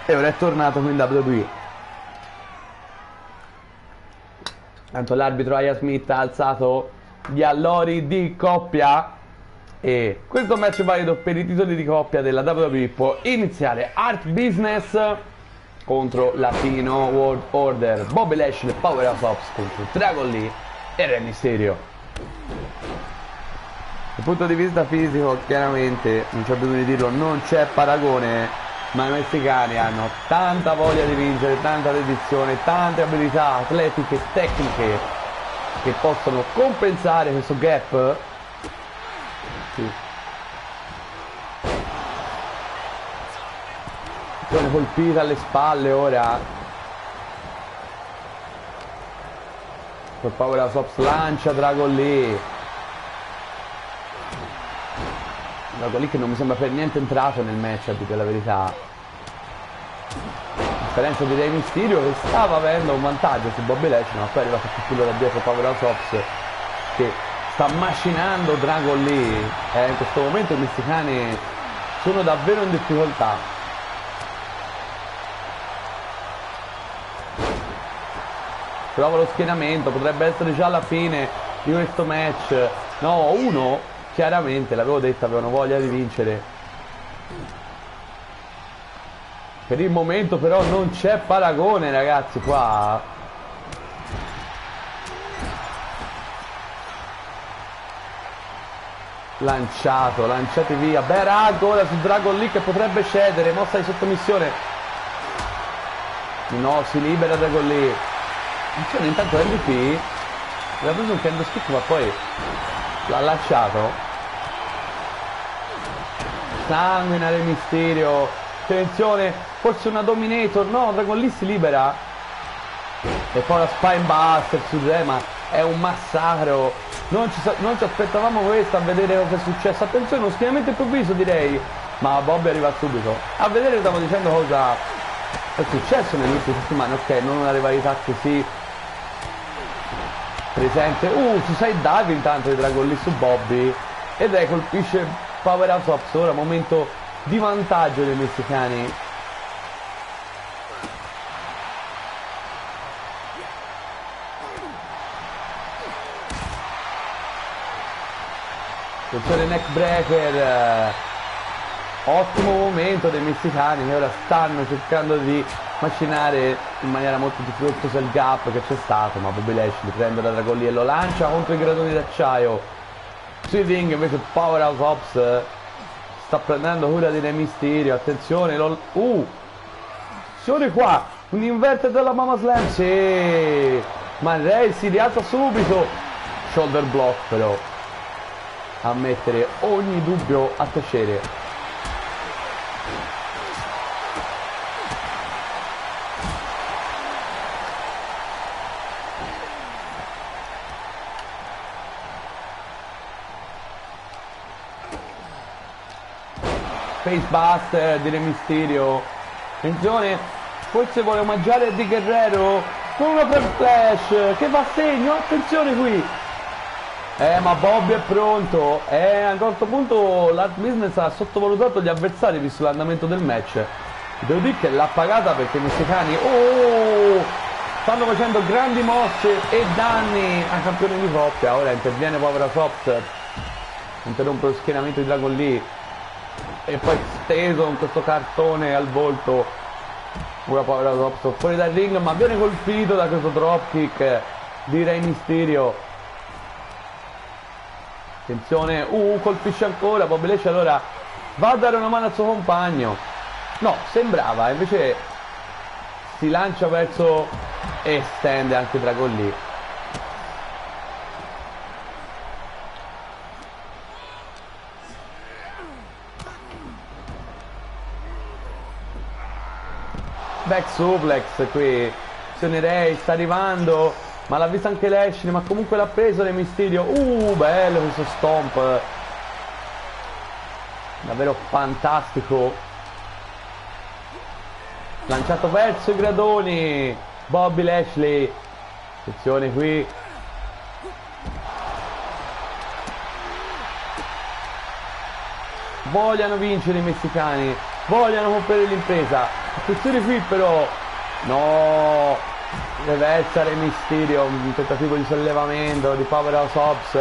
e ora è tornato qui in WWE. Tanto l'arbitro Aya Smith ha alzato gli allori di coppia e questo match valido per i titoli di coppia della WWE può iniziare. Art Business contro Latino World Order, Bobby Lashley e Powerhouse Hobbs contro Dragon Lee e Rey Mysterio. Dal punto di vista fisico chiaramente non c'è bisogno di dirlo, non c'è paragone, ma i messicani hanno tanta voglia di vincere, tanta dedizione, tante abilità atletiche e tecniche che possono compensare questo gap. Sì. Viene colpita alle spalle ora. Col Powerhouse Hobbs lancia Dragon Lee. Dragon Lee che non mi sembra per niente entrato nel match, a dire la verità. A differenza di Rey Mysterio che stava avendo un vantaggio su Bobby Lashley, ma poi è arrivato più da dietro Powerhouse Hobbs che sta macinando Dragon Lee. In questo momento i messicani sono davvero in difficoltà. Prova lo schienamento, potrebbe essere già la fine di questo match. No, uno, chiaramente, l'avevo detto, avevano voglia di vincere. Per il momento però non c'è paragone, ragazzi, qua. Lanciati via. Bear ora su Dragon Lee che potrebbe cedere, mossa di sottomissione. No, si libera Dragon Lee. Intanto MVP aveva preso un kendo stick ma poi l'ha lasciato. Sanguina Rey Mysterio, attenzione, forse una Dominator, no, Dragon Lee si libera e poi la Spinebuster su Rey, ma è un massacro, non ci aspettavamo questo, a vedere cosa è successo. Attenzione, uno schienamento improvviso direi, ma Bobby arriva subito. A vedere, stavo dicendo cosa è successo nelle ultime settimane. Ok, non una rivalità così presente. Ci sei davi intanto di Dragon Lee su Bobby ed colpisce Powerhouse Hobbs. Ora momento di vantaggio dei messicani. Attenzione neckbreaker. Ottimo momento dei messicani che ora stanno cercando di macinare in maniera molto difficoltosa il gap che c'è stato, ma Bobby Lashley prende la Dragon Lee e lo lancia contro i gradoni d'acciaio. Sui ring invece Powerhouse Hobbs sta prendendo cura di Rey Mysterio. Attenzione, attenzione qua, un inverter della Mama Slam, sì, ma Rey si rialza subito. Shoulder block però a mettere ogni dubbio a tacere. Facebuster di Rey Mysterio. Attenzione, forse vuole omaggiare Di Guerrero con una front flash che va a segno. Attenzione qui, ma Bobby è pronto. A questo punto l'Art Business ha sottovalutato gli avversari visto l'andamento del match. Devo dire che l'ha pagata perché i messicani stanno facendo grandi mosse e danni ai campioni di coppia. Ora interviene Powerhouse Hobbs, interrompe lo schienamento di Dragon Lee e poi steso con questo cartone al volto. Ora Powerhouse Hobbs fuori dal ring, ma viene colpito da questo dropkick di Rey Mysterio. Attenzione, colpisce ancora Bobby Lashley, allora va a dare una mano al suo compagno. No, sembrava, invece si lancia verso e stende anche Dragon Lee. Back suplex qui, Rey sta arrivando, ma l'ha visto anche Lashley, ma comunque l'ha preso Rey Mysterio. Bello questo stomp, davvero fantastico. Lanciato verso i gradoni Bobby Lashley. Attenzione qui, vogliono vincere i messicani, vogliono compiere l'impresa. Attenzione qui però, no, Reversa Re Mysterio, un tentativo di sollevamento di Powerhouse Hobbs,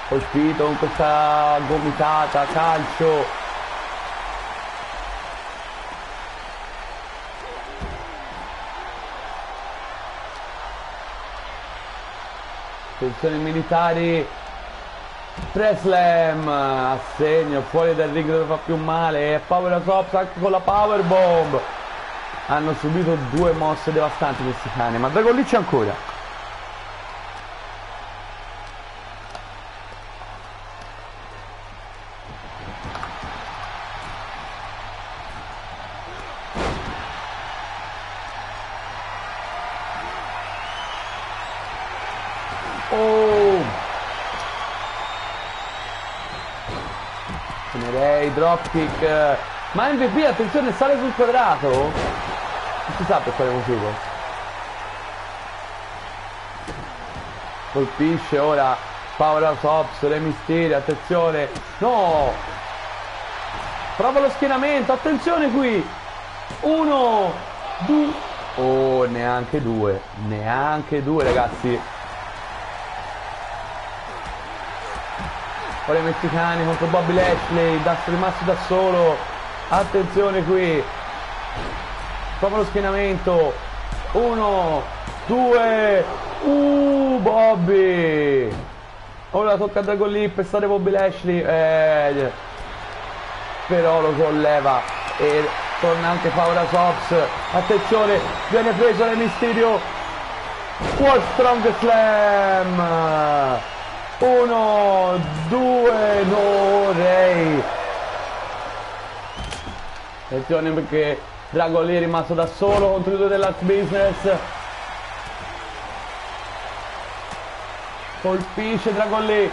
colpito con questa gomitata, calcio. Attenzione militari, Preslam a segno, fuori dal ring dove fa più male, e Powerhouse Hobbs anche con la Powerbomb. Hanno subito due mosse devastanti questi cani, ma Dragon Lee c'è ancora. Oh! Finirei dropkick, ma MVP, attenzione, sale sul quadrato. Non si sa per quale motivo. Colpisce ora Powerhouse Hobbs, Re Mysterio, attenzione. No! Prova lo schienamento, attenzione qui. 1, 2. Oh, neanche due. Neanche due, ragazzi. Ora i messicani contro Bobby Lashley, rimasti da solo. Attenzione qui. Prova lo schienamento. 1, 2. Bobby. Ora tocca a Dragon Lee per stare Bobby Lashley. Però lo solleva. E torna anche Powerhouse Hobbs. Attenzione. Viene preso Re Mysterio. World Strong Slam. 1, 2. No, Ray. Attenzione perché Dragon Lee è rimasto da solo contro i due dell'Art Business. Colpisce Dragon Lee.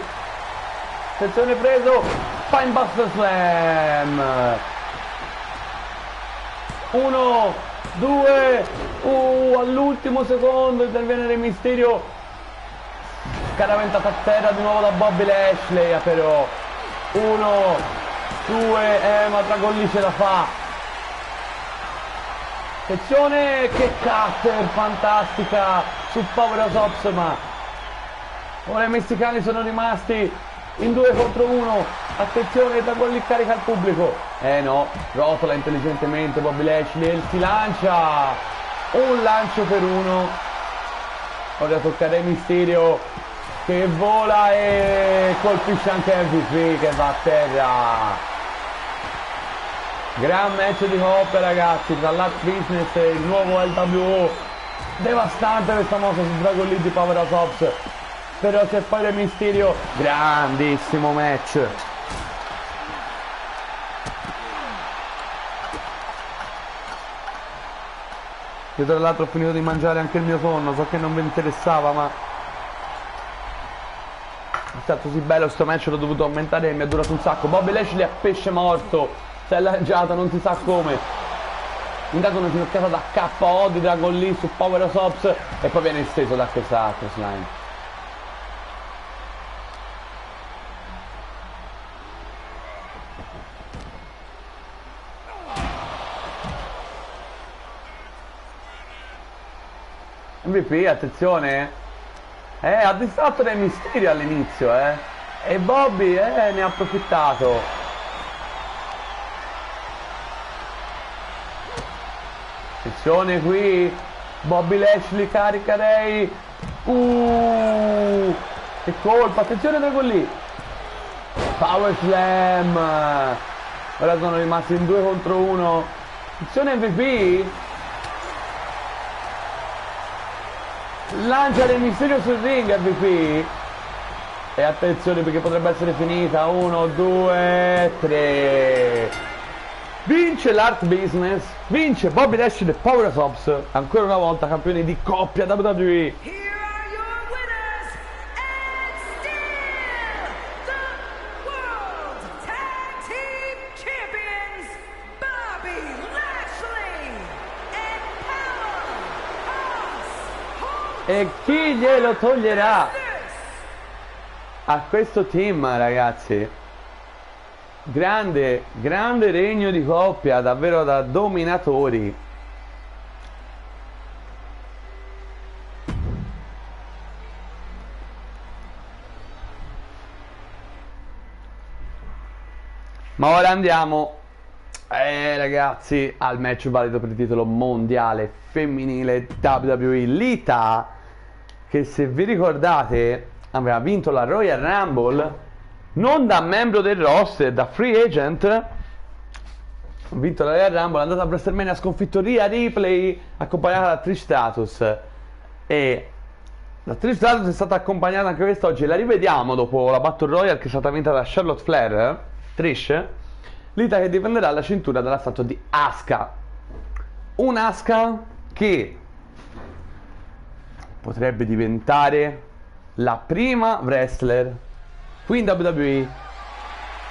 Attenzione, preso. Spinebuster Slam. 1, 2. All'ultimo secondo interviene Re Mysterio. Scaraventato a terra di nuovo da Bobby Lashley, però. 1, 2. Ma Dragon Lee ce la fa. Attenzione, che cutter fantastica su Powerhouse Hobbs, ma ora i messicani sono rimasti in 2 contro 1. Attenzione, Dragon Lee carica il pubblico. No, rotola intelligentemente Bobby Lashley e si lancia. Un lancio per 1. Ora tocca a Re Mysterio che vola e colpisce anche MVP che va a terra. Gran match di coppia, ragazzi, tra l'Art Business e il nuovo LWO. Devastante questa mossa su Dragon Lee di Powerhouse Hobbs. Però c'è poi Re Mysterio. Grandissimo match. Io tra l'altro ho finito di mangiare anche il mio tonno. So che non vi interessava, ma è stato così bello sto match, l'ho dovuto aumentare e mi è durato un sacco. Bobby Lashley a pesce morto. Si è lanciato, non si sa come. Intanto una ginocchiata da KO di Dragon Lee su Powerhouse Hobbs e poi viene esteso da questa slime. MVP, attenzione. Ha distratto Re Mysterio all'inizio, e Bobby ne ha approfittato. Attenzione qui, Bobby Lashley carica Ray. Che colpa, attenzione Dragon Lee. Power Slam. Ora sono rimasti in 2 contro 1. Attenzione MVP. Lancia del Mysterio sul ring MVP. E attenzione perché potrebbe essere finita. 1, 2, 3. Vince l'Art Business, vince Bobby Lashley e Powerhouse Hobbs, ancora una volta campioni di coppia WWE. Here are your winners, and still the World Tag Team Champions, Bobby Lashley and Powerhouse Hobbs. E chi glielo toglierà a questo team, ragazzi? Grande regno di coppia, davvero da dominatori. Ma ora andiamo, ragazzi, al match valido per il titolo mondiale femminile WWE. Lita, che se vi ricordate aveva vinto la Royal Rumble non da membro del roster, da free agent. Ha vinto la Royal Rumble, è andata a WrestleMania, ha sconfitto Rhea Ripley accompagnata da Trish Stratus, e la Trish Stratus è stata accompagnata anche quest'oggi. La rivediamo dopo la Battle Royale che è stata vinta da Charlotte Flair, Trish. Lita che difenderà la cintura dall'assalto di Asuka, un Asuka che potrebbe diventare la prima wrestler qui in WWE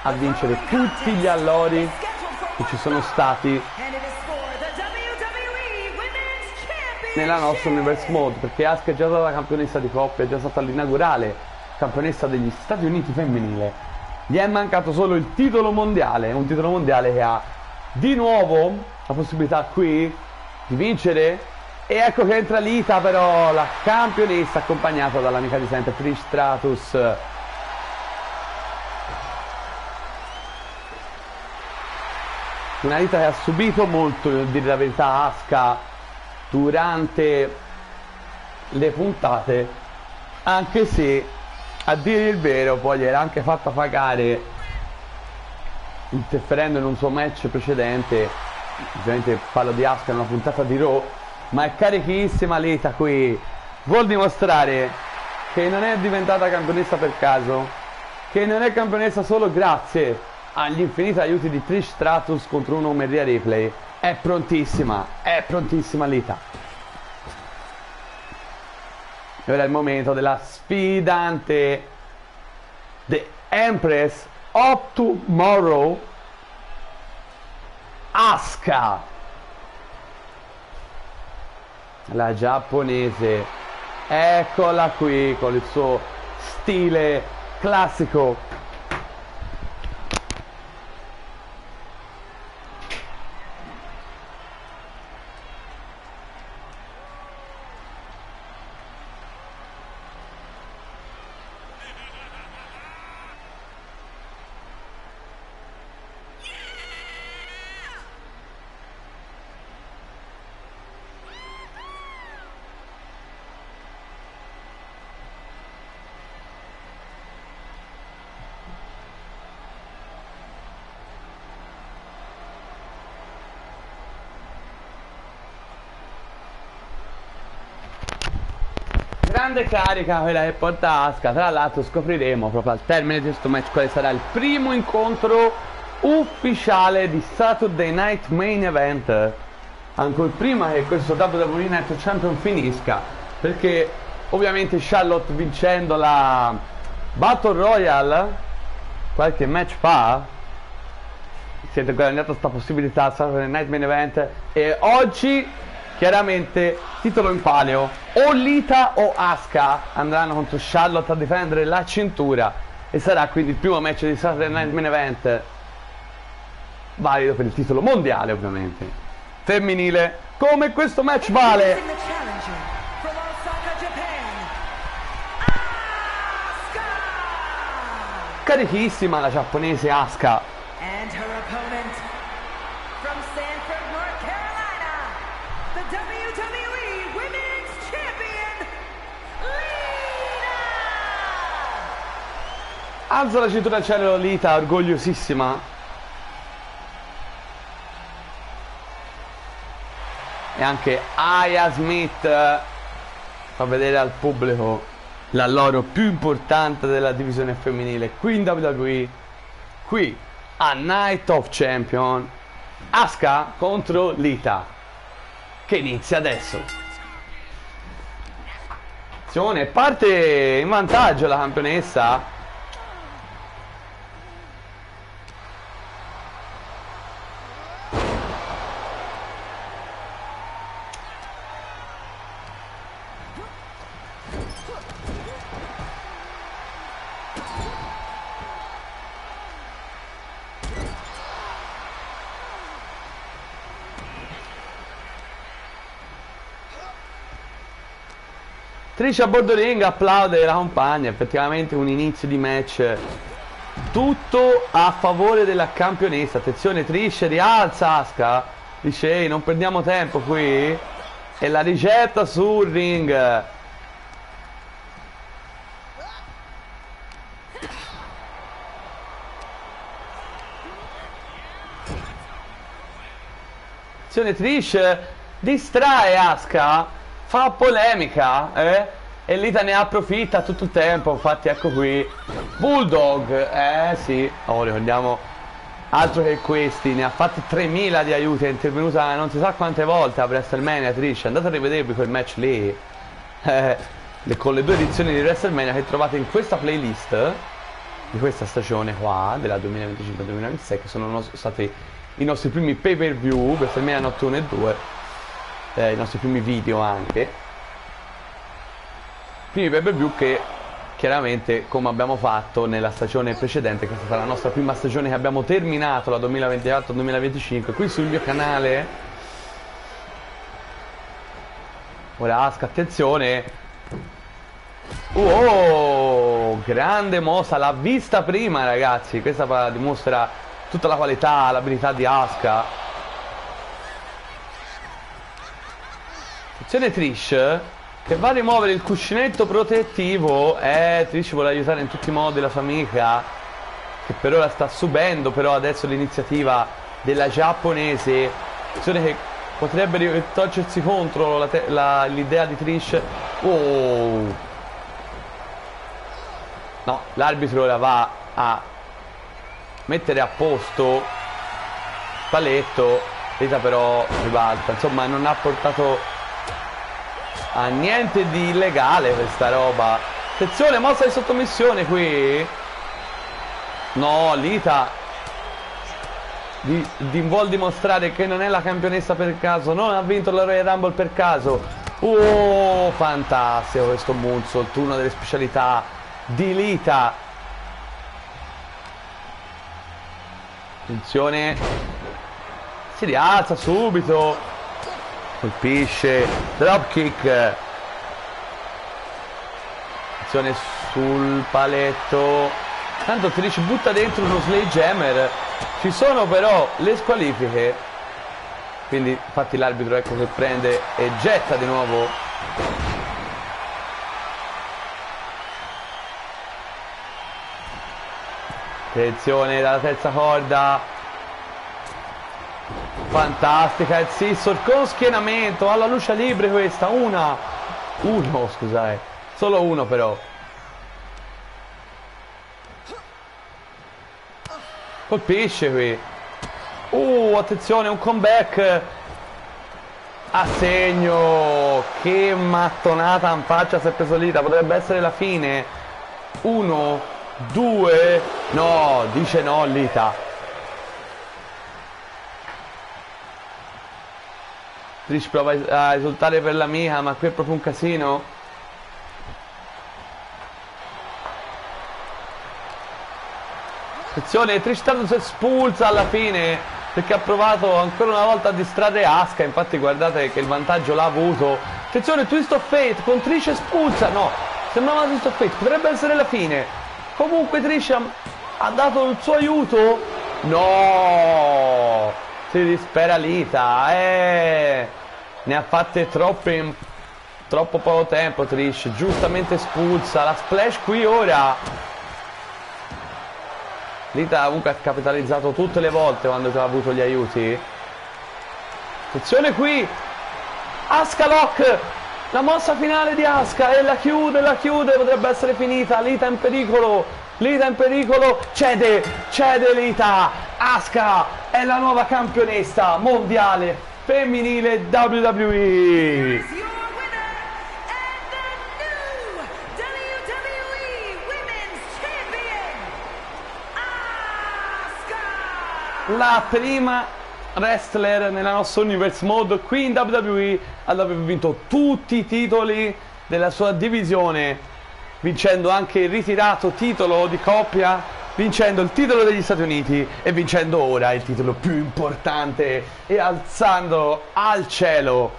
a vincere tutti gli allori che ci sono stati nella nostra Universe Mode, perché Asuka è già stata campionessa di coppia, è già stata l'inaugurale campionessa degli Stati Uniti femminile. Gli è mancato solo il titolo mondiale, un titolo mondiale che ha di nuovo la possibilità qui di vincere. E ecco che entra Lita, però la campionessa, accompagnata dall'amica di sempre Trish Stratus. Una Lita che ha subito molto, devo dire la verità, Asuka durante le puntate, anche se a dire il vero poi gliel'ha anche fatta pagare interferendo in un suo match precedente. Ovviamente parlo di Asuka in una puntata di Raw, ma è carichissima Lita qui. Vuol dimostrare che non è diventata campionessa per caso, che non è campionessa solo grazie agli infiniti aiuti di Trish Stratus contro uno come Rhea Ripley. È prontissima Lita. E ora è il momento della sfidante, The Empress of Tomorrow, Asuka, la giapponese. Eccola qui con il suo stile classico. Grande carica quella che porta Asuka. Tra l'altro scopriremo proprio al termine di questo match quale sarà il primo incontro ufficiale di Saturday Night Main Event, ancora prima che questo WWE Night Champion finisca, perché ovviamente Charlotte, vincendo la Battle Royale qualche match fa, si è guadagnata questa possibilità Saturday Night Main Event, e oggi chiaramente titolo in palio: o Lita o Asuka andranno contro Charlotte a difendere la cintura, e sarà quindi il primo match di Saturday Night Main Event valido per il titolo mondiale, ovviamente femminile, come questo match vale. Carichissima la giapponese Asuka. And her opponent from Sanford, North Carolina, the WWE Women's Champion, Lita! Alza la cintura al cielo Lita, orgogliosissima. E anche Aya Smith fa vedere al pubblico la loro più importante della divisione femminile qui in WWE, qui a Night of Champion. Asuka contro Lita, che inizia adesso. Attenzione, parte in vantaggio la campionessa. Trish a bordo ring applaude la compagna. Effettivamente un inizio di match tutto a favore della campionessa. Attenzione, Trish rialza Asuka, dice ehi, non perdiamo tempo qui, e la ricetta sul ring. Attenzione, Trish distrae Asuka, fa polemica, e Lita ne approfitta tutto il tempo. Infatti ecco qui Bulldog, sì, ricordiamo, altro che questi, ne ha fatti 3000 di aiuti, è intervenuta non si sa quante volte a WrestleMania Trish, andate a rivedervi quel match lì, con le 2 edizioni di WrestleMania che trovate in questa playlist di questa stagione qua, della 2025-2026, che sono stati i nostri primi pay per view, WrestleMania Notte 1 e 2, i nostri primi video anche. Primi pay per view che chiaramente, come abbiamo fatto nella stagione precedente, questa sarà la nostra prima stagione che abbiamo terminato, la 2024-2025, qui sul mio canale. Ora Asuka, attenzione, grande mossa, l'ha vista prima ragazzi, questa dimostra tutta la qualità, l'abilità di Asuka. Attenzione Trish, che va a rimuovere il cuscinetto protettivo. Trish vuole aiutare in tutti i modi la sua amica, che per ora sta subendo però adesso l'iniziativa della giapponese. Attenzione che potrebbe ritorcersi contro l'idea di Trish. No, l'arbitro ora va a mettere a posto paletto. Lita però ribalta, insomma non ha portato a niente di illegale questa roba. Attenzione, mossa di sottomissione qui. No, Lita vuol dimostrare che non è la campionessa per caso, non ha vinto la Royal Rumble per caso. Fantastico questo moonsault, una delle specialità di Lita. Attenzione, si rialza subito, colpisce, dropkick. Attenzione sul paletto, tanto Trish butta dentro uno sledgehammer. Ci sono però le squalifiche, quindi infatti l'arbitro ecco che prende e getta di nuovo. Attenzione dalla terza corda, fantastica il scissor con schienamento alla luce libre questa, uno scusate, solo uno però. Colpisce qui. Attenzione, un comeback a segno. Che mattonata in faccia si è preso Lita, potrebbe essere la fine. 1, 2, no, dice no Lita. Trish prova a esultare per l'amica, ma qui è proprio un casino. Attenzione, Trish tanto si espulsa alla fine perché ha provato ancora una volta a distrarre Asuka. Infatti guardate che il vantaggio l'ha avuto. Attenzione, twist of fate con Trish espulsa. No, sembrava una twist of fate, potrebbe essere la fine. Comunque Trish ha dato il suo aiuto. No, si dispera Lita. Ne ha fatte troppe in troppo poco tempo Trish, giustamente espulsa. La splash qui ora. Lita comunque ha capitalizzato tutte le volte quando ha avuto gli aiuti. Attenzione qui, Asuka Lock, la mossa finale di Asuka, e la chiude, potrebbe essere finita. Lita in pericolo, cede Lita. Asuka è la nuova campionessa mondiale femminile WWE. La prima wrestler nella nostra Universe Mode qui in WWE ad aver vinto tutti i titoli della sua divisione, vincendo anche il ritirato titolo di coppia, vincendo il titolo degli Stati Uniti e vincendo ora il titolo più importante e alzandolo al cielo.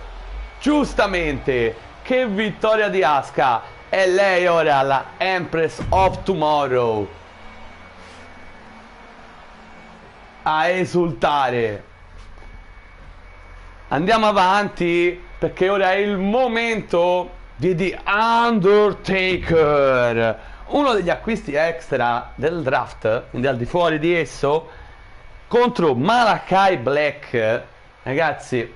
Giustamente, che vittoria di Asuka! E lei ora la Empress of Tomorrow. a esultare. Andiamo avanti perché ora è il momento di The Undertaker, uno degli acquisti extra del draft, quindi al di fuori di esso, contro Malakai Black. Ragazzi,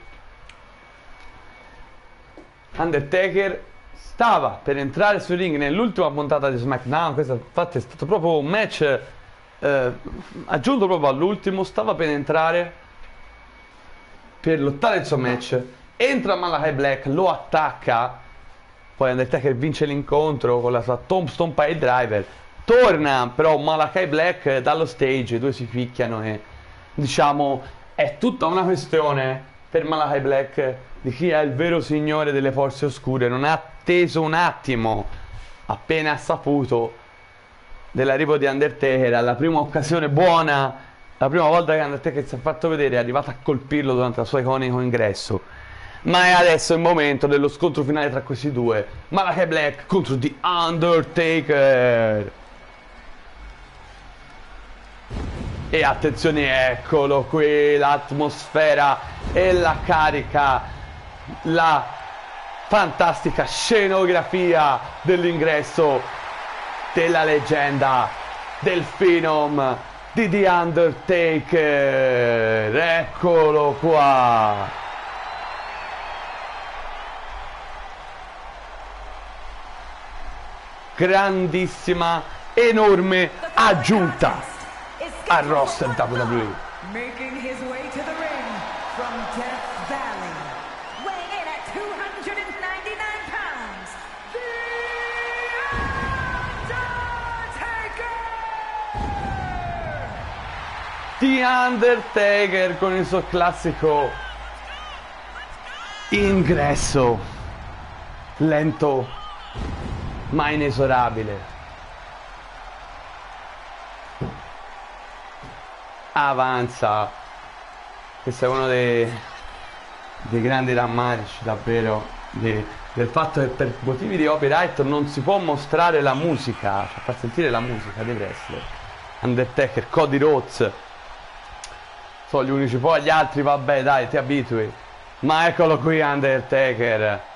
Undertaker stava per entrare sul ring nell'ultima puntata di SmackDown. Questo infatti è stato proprio un match aggiunto proprio all'ultimo. Stava per entrare per lottare il suo match, entra Malakai Black, lo attacca, poi Undertaker vince l'incontro con la sua Tombstone Pile Driver. Torna però Malakai Black dallo stage, i due si picchiano e diciamo è tutta una questione per Malakai Black di chi è il vero signore delle forze oscure. Non ha atteso un attimo, appena ha saputo dell'arrivo di Undertaker, alla prima occasione buona, la prima volta che Undertaker si è fatto vedere, è arrivato a colpirlo durante il suo iconico ingresso. Ma è adesso il momento dello scontro finale tra questi due, Malakai Black contro The Undertaker. E attenzione, eccolo qui, l'atmosfera e la carica, la fantastica scenografia dell'ingresso della leggenda, del Phenom, di The Undertaker. Eccolo qua. Grandissima, enorme aggiunta al roster WWE. Making his way to the ring from Death Valley, weighing in at 299 pounds, The Undertaker! The Undertaker con il suo classico ingresso lento ma inesorabile. Avanza. Questo è uno dei grandi rammarici davvero del fatto che per motivi di copyright non si può mostrare la musica, cioè far sentire la musica dei wrestler. Undertaker, Cody Rhodes sono gli unici, poi gli altri vabbè dai, ti abitui, ma eccolo qui Undertaker.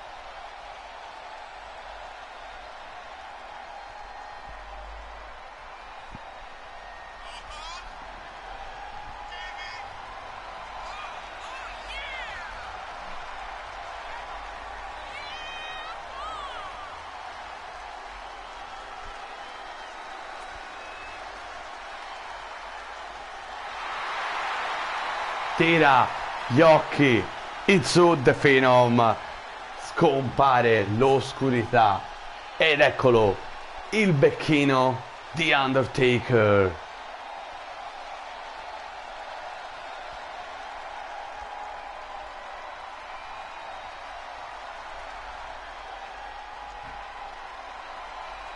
Tira gli occhi in su The Phenom, scompare l'oscurità ed eccolo il becchino di Undertaker.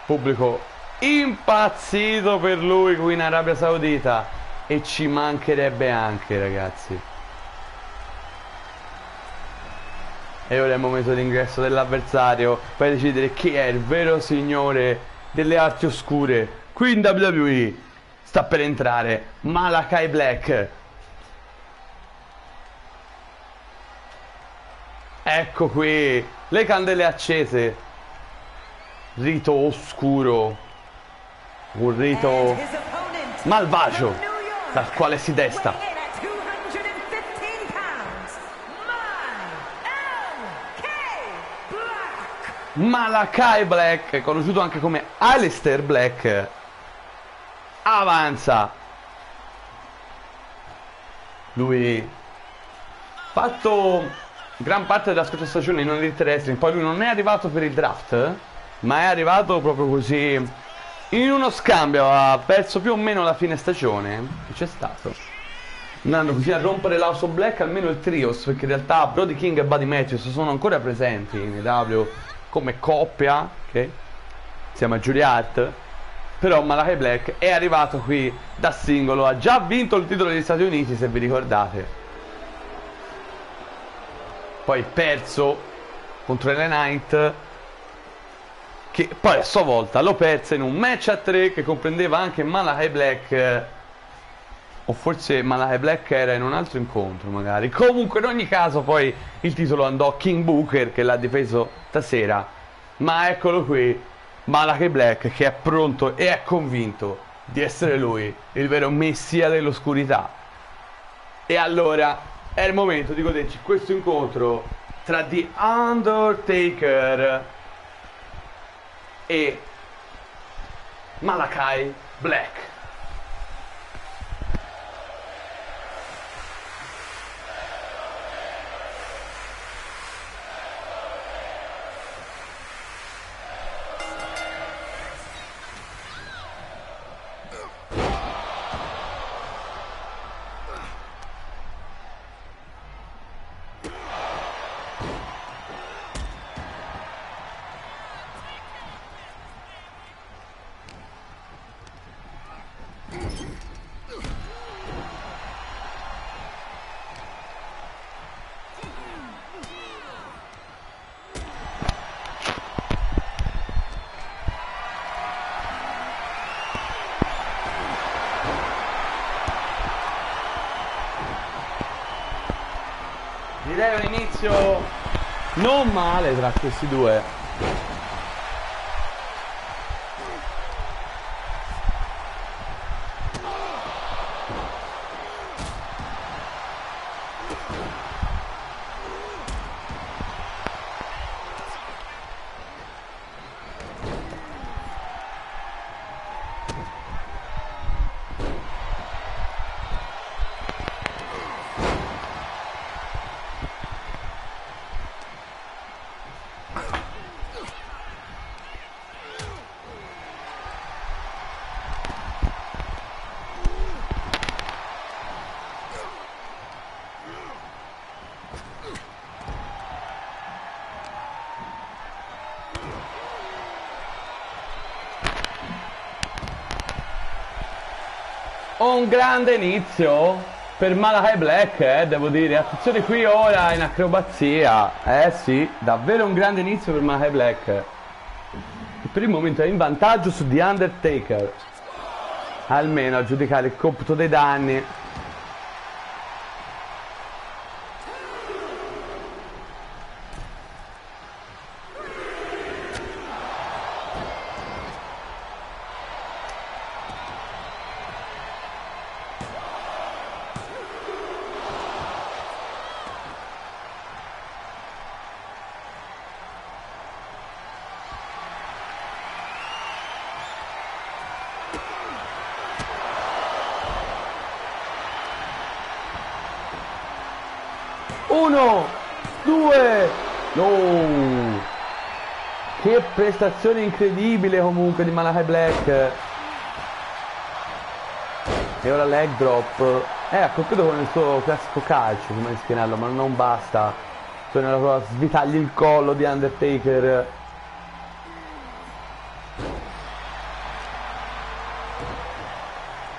Pubblico impazzito per lui qui in Arabia Saudita. E ci mancherebbe anche, ragazzi. E ora è il momento d'ingresso dell'avversario per decidere chi è il vero signore delle arti oscure. Qui in WWE sta per entrare Malakai Black. Ecco qui le candele accese. Rito oscuro. Un rito malvagio dal quale si desta Malakai Black, conosciuto anche come Aleister Black. Avanza. Lui fatto gran parte della scorsa stagione in Elite Wrestling, poi lui non è arrivato per il draft, ma è arrivato proprio così in uno scambio, ha perso più o meno la fine stagione che c'è stato, andando così a rompere l'House of Black, almeno il trios, perché in realtà Brody King e Buddy Matthews sono ancora presenti in AEW come coppia, ok? Insieme a Julia Hart. Però Malakai Black è arrivato qui da singolo, ha già vinto il titolo degli Stati Uniti, se vi ricordate, poi perso contro LA Knight, che poi a sua volta lo perse in un match a 3 che comprendeva anche Malakai Black O forse Malachi Black era in un altro incontro magari. Comunque in ogni caso poi il titolo andò a King Booker, che l'ha difeso stasera. Ma eccolo qui, Malachi Black, che è pronto e è convinto di essere lui, il vero messia dell'oscurità. E allora è il momento di goderci questo incontro tra The Undertaker e Malachi Black. Direi un inizio non male tra questi due. Un grande inizio per Malachi Black, devo dire. Attenzione qui ora in acrobazia. Sì, davvero un grande inizio per Malachi Black, che per il momento è in vantaggio su The Undertaker, almeno a giudicare il computo dei danni. Uno, due, no! Che prestazione incredibile comunque di Malachi Black. E ora leg drop. Ha colpito con il suo classico calcio come il schienello, ma non basta. Torna a svitagli il collo di Undertaker.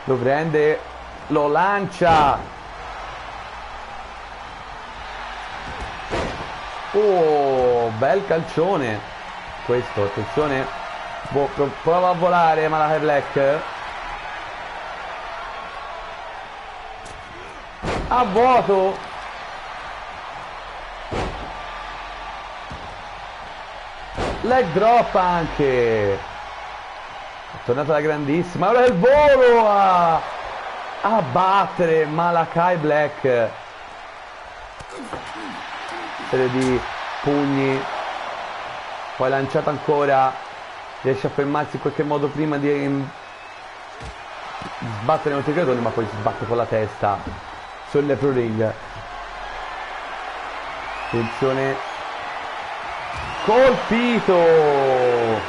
Lo prende, lo lancia. Oh, bel calcione questo, attenzione. Prova a volare Malachi Black. A vuoto. Leg drop anche. È tornata la grandissima. Ora il volo a battere Malachi Black. Serie di pugni, poi lanciata ancora, riesce a fermarsi in qualche modo prima di sbattere un tigratore, ma poi si sbatte con la testa sul pro ring. Attenzione, colpito.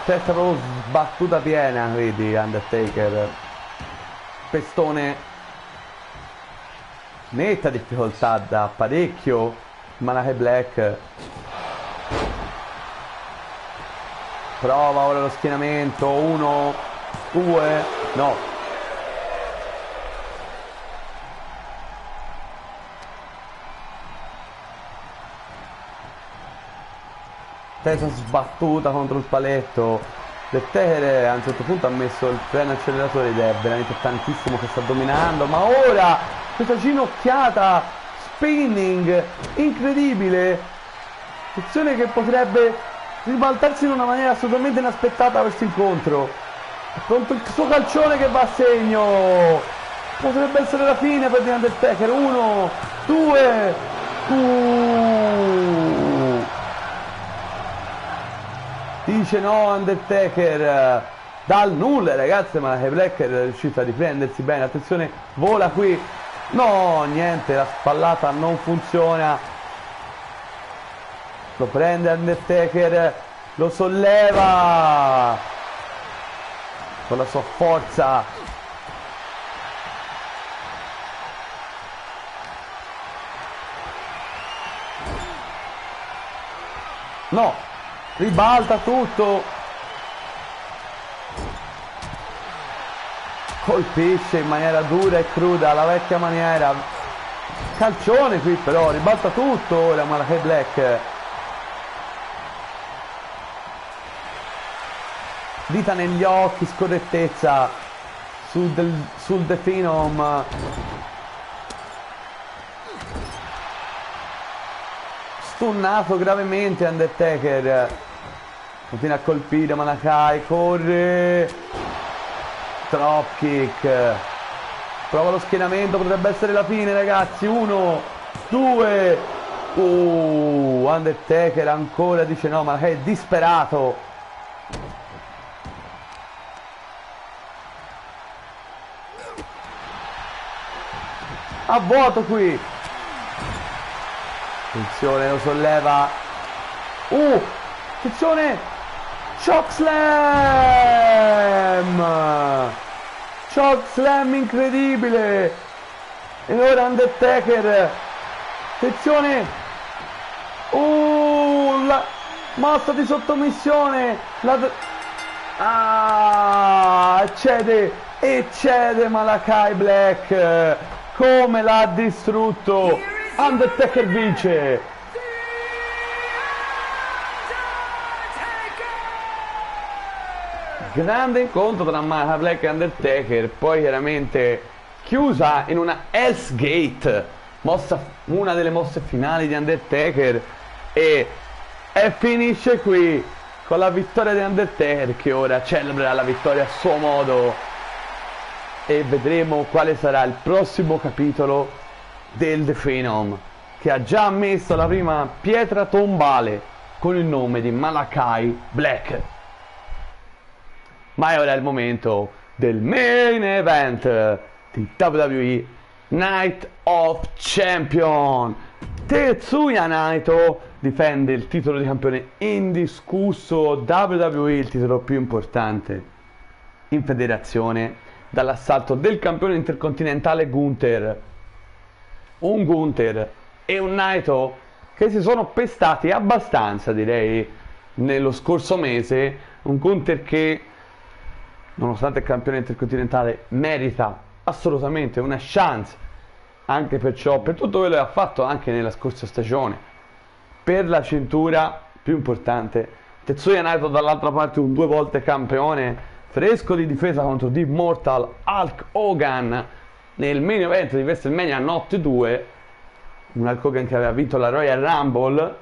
Testa proprio sbattuta piena, vedi Undertaker. Pestone. Netta difficoltà da parecchio Malachi Black. Prova ora lo schienamento. 1, 2, no. Testa sbattuta contro il paletto. Undertaker a un certo punto ha messo il freno acceleratore ed è veramente tantissimo che sta dominando, ma ora questa ginocchiata spinning incredibile, azione che potrebbe ribaltarsi in una maniera assolutamente inaspettata questo incontro. È pronto il suo calcione che va a segno, potrebbe essere la fine per The Undertaker. 1, 2, dice no Undertaker dal nulla, ragazzi, ma la Black è riuscita a riprendersi bene. Attenzione, vola qui, no, niente, la spallata non funziona. Lo prende Undertaker, lo solleva con la sua forza. No, ribalta tutto, colpisce in maniera dura e cruda, alla vecchia maniera. Calcione qui però, ribalta tutto ora Malakai Black. Dita negli occhi, scorrettezza sul The Phenom. Stunnato gravemente Undertaker. Continua a colpire Malakai, corre. Dropkick. Prova lo schienamento, potrebbe essere la fine, ragazzi. 1, 2. Undertaker ancora dice no, Malakai è disperato. A vuoto qui. Attenzione, lo solleva. Attenzione. Choke slam incredibile. E ora Undertaker. Attenzione. La mossa di sottomissione. Cede Malakai Black. Come l'ha distrutto. Undertaker vince. Grande incontro tra Malakai Black e Undertaker, poi chiaramente chiusa in una Hell's Gate, una delle mosse finali di Undertaker, e finisce qui con la vittoria di Undertaker, che ora celebrerà la vittoria a suo modo, e vedremo quale sarà il prossimo capitolo del The Phenom, che ha già messo la prima pietra tombale con il nome di Malakai Black. Ma è ora il momento del main event di WWE Night of Champion. Tetsuya Naito difende il titolo di campione indiscusso WWE, il titolo più importante in federazione, dall'assalto del campione intercontinentale Gunther. Un Gunther e un Naito che si sono pestati abbastanza, direi, nello scorso mese. Un Gunther che, nonostante il campione intercontinentale, merita assolutamente una chance, anche per tutto quello che ha fatto anche nella scorsa stagione, per la cintura più importante. Tetsuya Naito dall'altra parte, un 2 volte campione, fresco di difesa contro The Immortal Hulk Hogan nel main event di WrestleMania Notte 2, un Hulk Hogan che aveva vinto la Royal Rumble,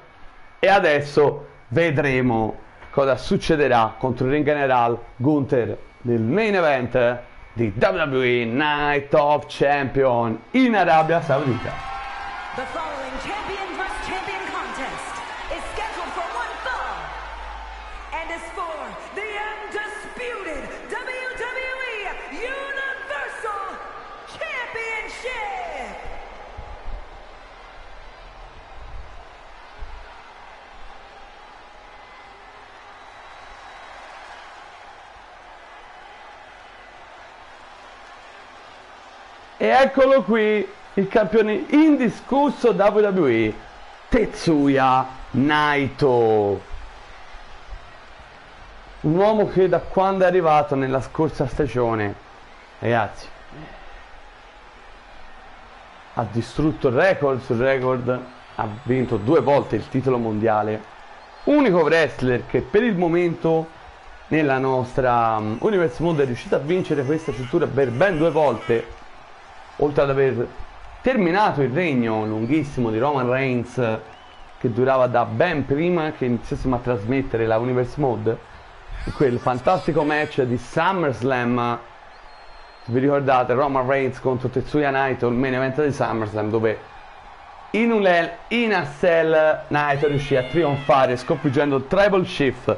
e adesso vedremo cosa succederà contro il Ring General Gunther nel main event di WWE Night of Champion in Arabia Saudita. The following champion vs. champion contest is scheduled for one fall and is for the undisputed WWE Universal Championship. E eccolo qui, il campione indiscusso WWE, Tetsuya Naito. un uomo che da quando è arrivato nella scorsa stagione, ragazzi, ha distrutto record su record, ha vinto 2 volte il titolo mondiale, unico wrestler che per il momento nella nostra Universe Mode è riuscito a vincere questa cintura per ben 2 volte, oltre ad aver terminato il regno lunghissimo di Roman Reigns che durava da ben prima che iniziassimo a trasmettere la Universe Mode, quel fantastico match di SummerSlam. Se vi ricordate, Roman Reigns contro Tetsuya Naito, il main event di SummerSlam, dove in a Cell Naito riuscì a trionfare sconfiggendo il Tribal Chief.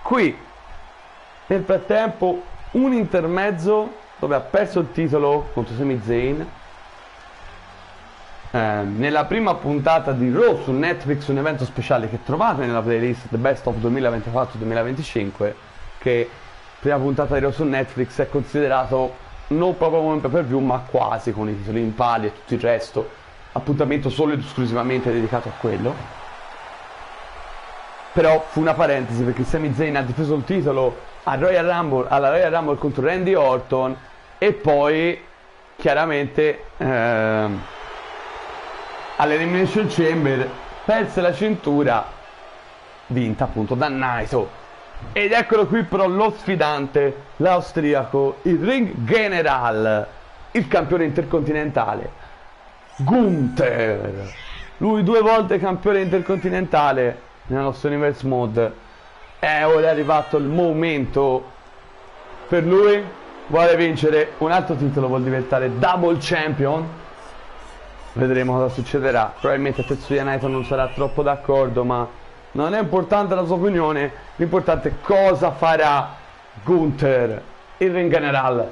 Qui nel frattempo un intermezzo dove ha perso il titolo contro Sami Zayn nella prima puntata di Raw su Netflix, un evento speciale che trovate nella playlist The Best of 2024-2025, che prima puntata di Raw su Netflix è considerato non proprio come un pay-per-view ma quasi, con i titoli in palio e tutto il resto, appuntamento solo ed esclusivamente dedicato a quello. Però fu una parentesi, perché Sami Zayn ha difeso il titolo alla Royal Rumble contro Randy Orton e poi chiaramente all'Elimination Chamber perse la cintura vinta appunto da Naito. Ed eccolo qui però lo sfidante, l'austriaco, il ring general, il campione intercontinentale, Gunther. Lui 2 volte campione intercontinentale nella nostra Universe Mode. E ora è arrivato il momento per lui. Vuole vincere un altro titolo, vuole diventare double champion. Vedremo cosa succederà. Probabilmente Tetsuya Naito non sarà troppo d'accordo, ma non è importante la sua opinione, l'importante è cosa farà Gunther, il ring general.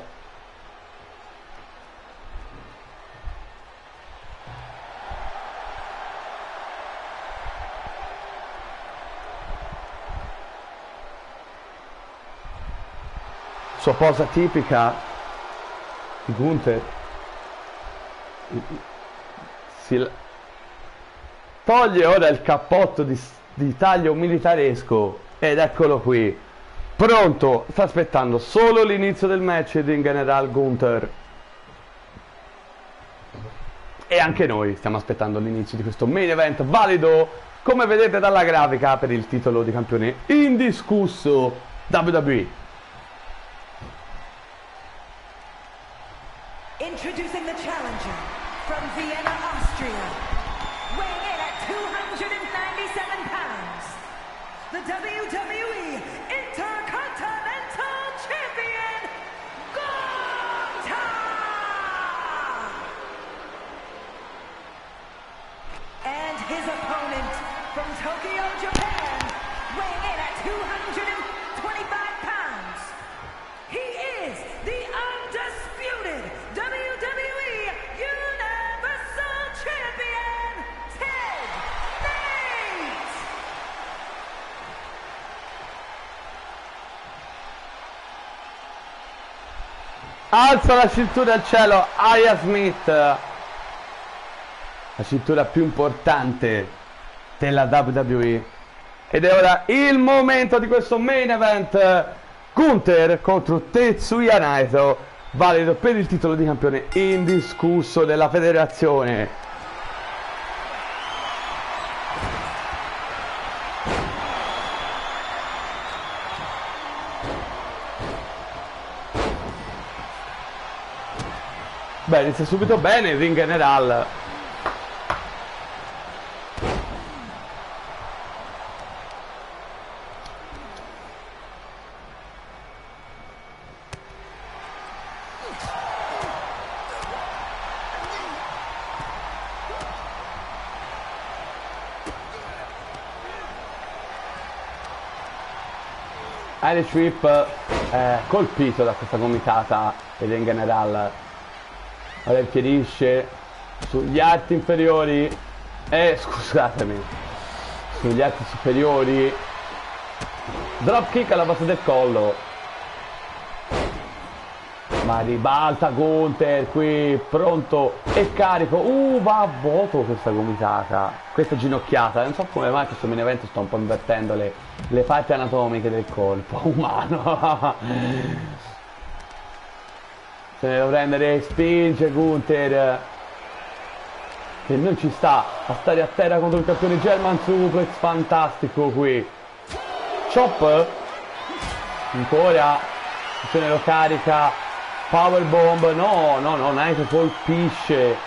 Sua posa tipica di Gunther, toglie ora il cappotto di taglio militaresco ed eccolo qui, pronto, sta aspettando solo l'inizio del match il ring general Gunther. E anche noi stiamo aspettando l'inizio di questo main event valido, come vedete dalla grafica, per il titolo di campione indiscusso WWE. Introducing the challenger from Vienna, Austria, weighing in at 297 pounds, the WWE Intercontinental Champion, Gunther! And his opponent from Tokyo, Japan, weighing in at 225 pounds, he is the undisputed WWE Universal Champion, Ted Nate! Alza la cintura al cielo, Aya Smith, la cintura più importante della WWE. Ed è ora il momento di questo main event, Gunther contro Tetsuya Naito, valido per il titolo di campione indiscusso della federazione. Beh, inizia subito bene il ring general. Irish Whip è colpito da questa gomitata del ring general. Ora infierisce sugli arti inferiori scusatemi, sugli arti superiori, drop kick alla base del collo. Ma ribalta Gunther qui, pronto e carico. Va a vuoto questa gomitata, questa ginocchiata. Non so come mai questo main event sto un po' invertendo le parti anatomiche del corpo umano. Se ne deve prendere, spinge Gunther, che non ci sta a stare a terra contro il campione. German suplex fantastico qui. Chop ancora, se ne lo carica. Powerbomb, no, Naito colpisce.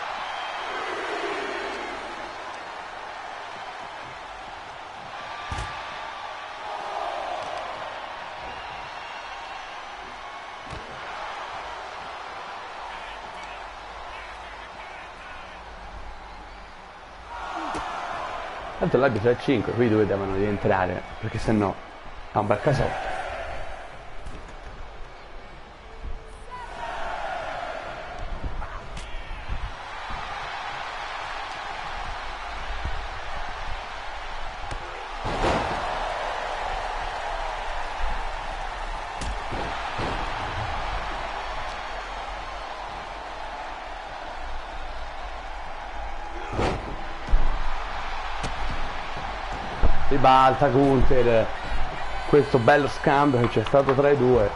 Tanto l'arbitro è 5, qui due devono rientrare, perché sennò è un bel casotto. Ribalta Gunther, questo bello scambio che c'è stato tra i due.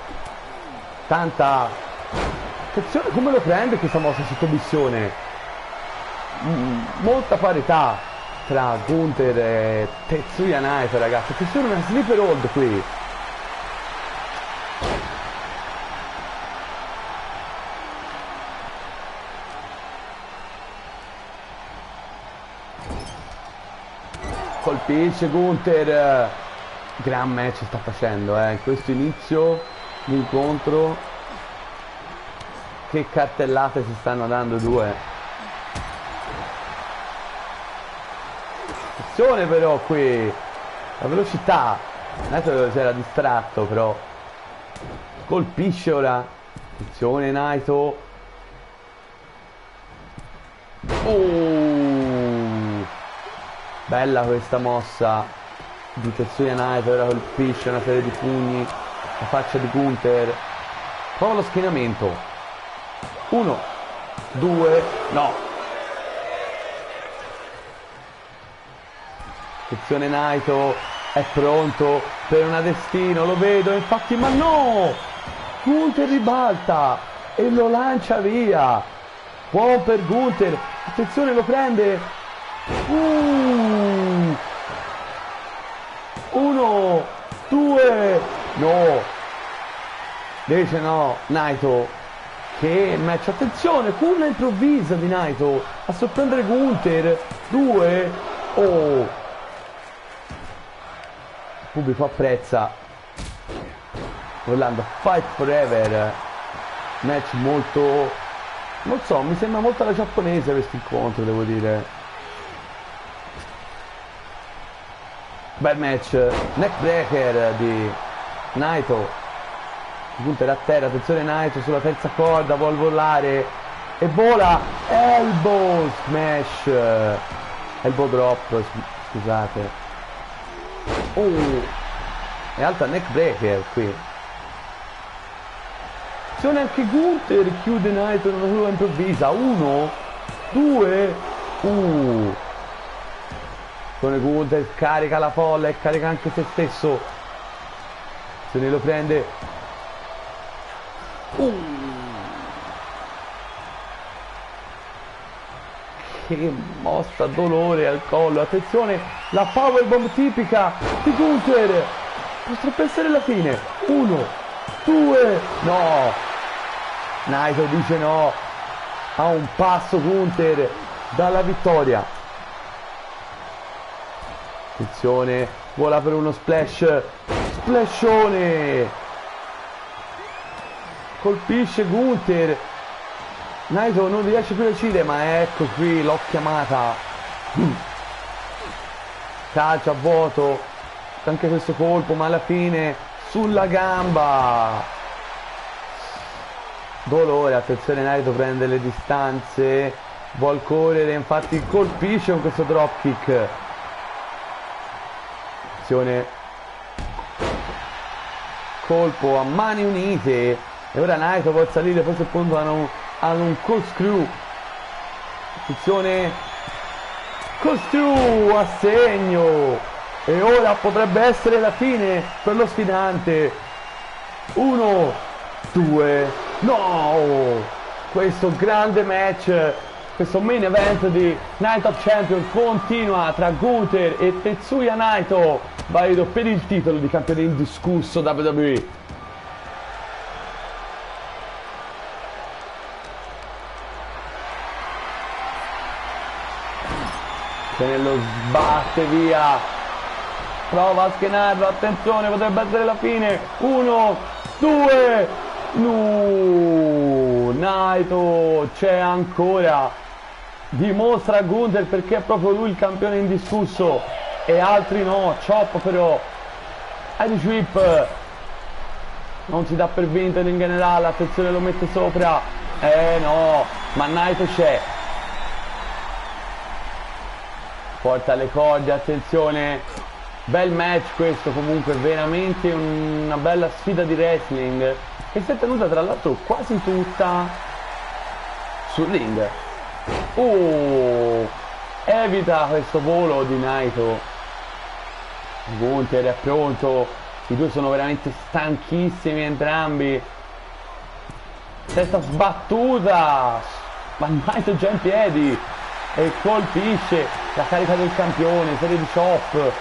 Tanta attenzione come lo prende questa mossa sotto missione. Molta parità tra Gunther e Tetsuya Naito, ragazzi. Attenzione, una sleeper hold qui. Colpisce Gunther. Gran match sta facendo in questo inizio di incontro. Che cartellate si stanno dando due. Attenzione però qui, la velocità. Naito si era distratto, però colpisce ora. Attenzione Naito. Bella questa mossa di Tetsuya Naito, ora colpisce una serie di pugni la faccia di Gunther. Prova lo schienamento. 1, 2, no. Attenzione, Naito è pronto per una destino, lo vedo, infatti, ma no! Gunther ribalta e lo lancia via. Buon per Gunther, attenzione, lo prende. 1, 2, no, invece no, Naito, che match, attenzione, culla improvvisa di Naito a sorprendere Gunther. 2, il pubblico apprezza. Orlando Fight Forever, match molto, non so, mi sembra molto alla giapponese questo incontro, devo dire. Bel match, neckbreaker di Naito. Gunther a terra, attenzione Naito sulla terza corda, vuol volare e vola. Elbow smash, elbow drop, scusate. È alta neckbreaker qui. Attenzione, anche Gunther chiude Naito in una curva improvvisa. 1, 2, Gunther carica la folla e carica anche se stesso. Se ne lo prende. Che mossa, dolore al collo. Attenzione, la powerbomb tipica di Gunther. Potrebbe essere la fine. 1, 2, no. Naito dice no. A un passo Gunther dalla vittoria. Attenzione, vola per uno splash. Splashone. Colpisce Gunther. Naito non riesce più a decidere, ma ecco qui, l'ho chiamata. Calcio a vuoto. Anche questo colpo, ma alla fine sulla gamba. Dolore, attenzione, Naito prende le distanze. Vuol correre, infatti colpisce con questo dropkick. Colpo a mani unite E ora Naito può salire, forse appunto hanno un corkscrew. Attenzione, corkscrew a segno. E ora potrebbe essere la fine per lo sfidante. 1, 2, no! Questo grande match, questo main event di Night of Champions continua tra Gunther e Tetsuya Naito, valido per il titolo di campione indiscusso WWE. Se lo sbatte via, prova a schienarlo, attenzione, potrebbe essere la fine. 1, 2, no, Naito c'è ancora, dimostra a Gunther perché è proprio lui il campione indiscusso e altri no. Chop però, Irish Whip, non si dà per vinto in generale, attenzione, lo mette sopra, no, ma Naito c'è. Porta le corde, attenzione, bel match questo, comunque veramente una bella sfida di wrestling che si è tenuta tra l'altro quasi tutta sul ring. Evita questo volo di Naito. Gunther è pronto, i due sono veramente stanchissimi entrambi. Testa sbattuta, ma Naito è già in piedi e colpisce la carica del campione, serie di chop,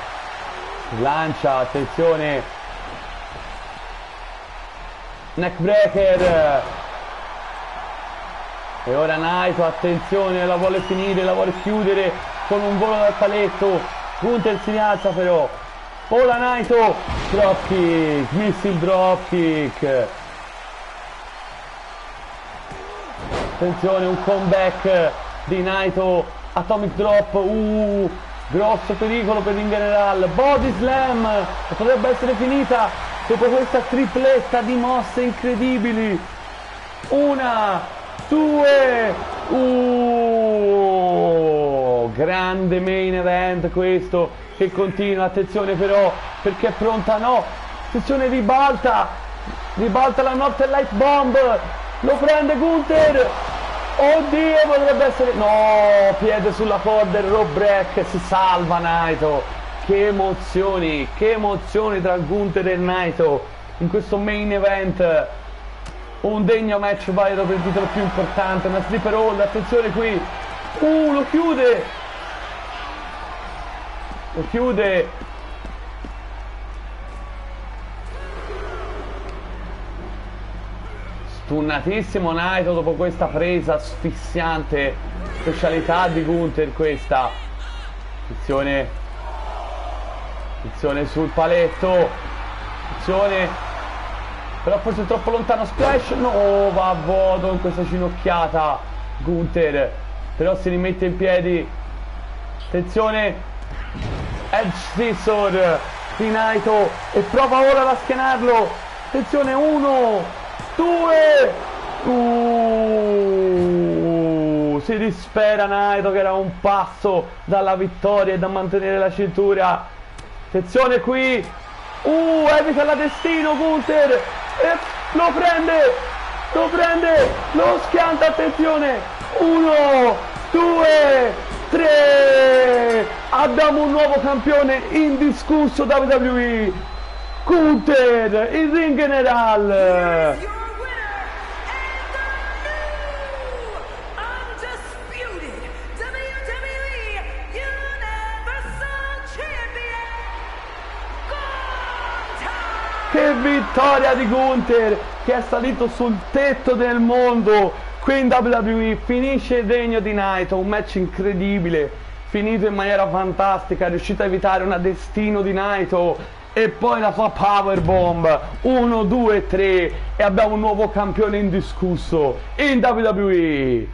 lancia, attenzione, neckbreaker, e ora Naito, attenzione, la vuole finire, la vuole chiudere con un volo dal paletto. Gunther si rialza però, vola Naito, dropkick, missile dropkick, attenzione, un comeback di Naito, atomic drop, grosso pericolo per Ring General, body slam, potrebbe essere finita dopo questa tripletta di mosse incredibili. 1, 2, grande main event questo che continua, attenzione però perché è pronta, no, attenzione, ribalta la Northern Light Bomb, lo prende Gunther. Oddio, potrebbe essere, no, piede sulla corda, il rope break, si salva Naito. Che emozioni tra Gunther e Naito in questo main event, un degno match valido per il titolo più importante, una sleeper hold, attenzione qui, lo chiude, stunnatissimo Naito dopo questa presa asfissiante, specialità di Gunther questa. Attenzione sul paletto, attenzione, però forse è troppo lontano, splash, no, va a vuoto in questa ginocchiata Gunther, però si rimette in piedi, attenzione, edge scissor di Naito e prova ora a schienarlo, attenzione, 1, 2, si dispera Naito che era un passo dalla vittoria e da mantenere la cintura. Attenzione qui, evita la destino Gunther e lo prende, lo schianta, attenzione, 1, 2, 3, abbiamo un nuovo campione indiscusso WWE, Gunther, il Ring General. Che vittoria di Gunther, che è salito sul tetto del mondo qui in WWE, finisce il regno di Naito, un match incredibile, finito in maniera fantastica, è riuscito a evitare una destino di Naito e poi la sua powerbomb, 1, 2, 3 e abbiamo un nuovo campione indiscusso in WWE.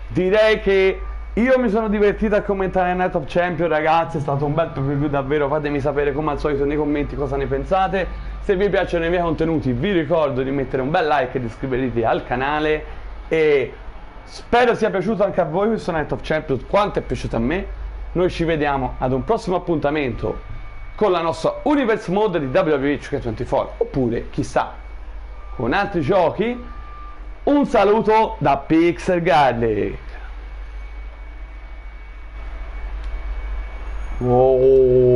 Direi che io mi sono divertito a commentare Night of Champions, ragazzi, è stato un bel preview davvero, fatemi sapere come al solito nei commenti cosa ne pensate. Se vi piacciono i miei contenuti vi ricordo di mettere un bel like e di iscrivervi al canale e spero sia piaciuto anche a voi questo Night of Champions quanto è piaciuto a me. Noi ci vediamo ad un prossimo appuntamento con la nostra Universe Mode di WWE 2K24 oppure chissà con altri giochi. Un saluto da Pixel Garlic. Wow.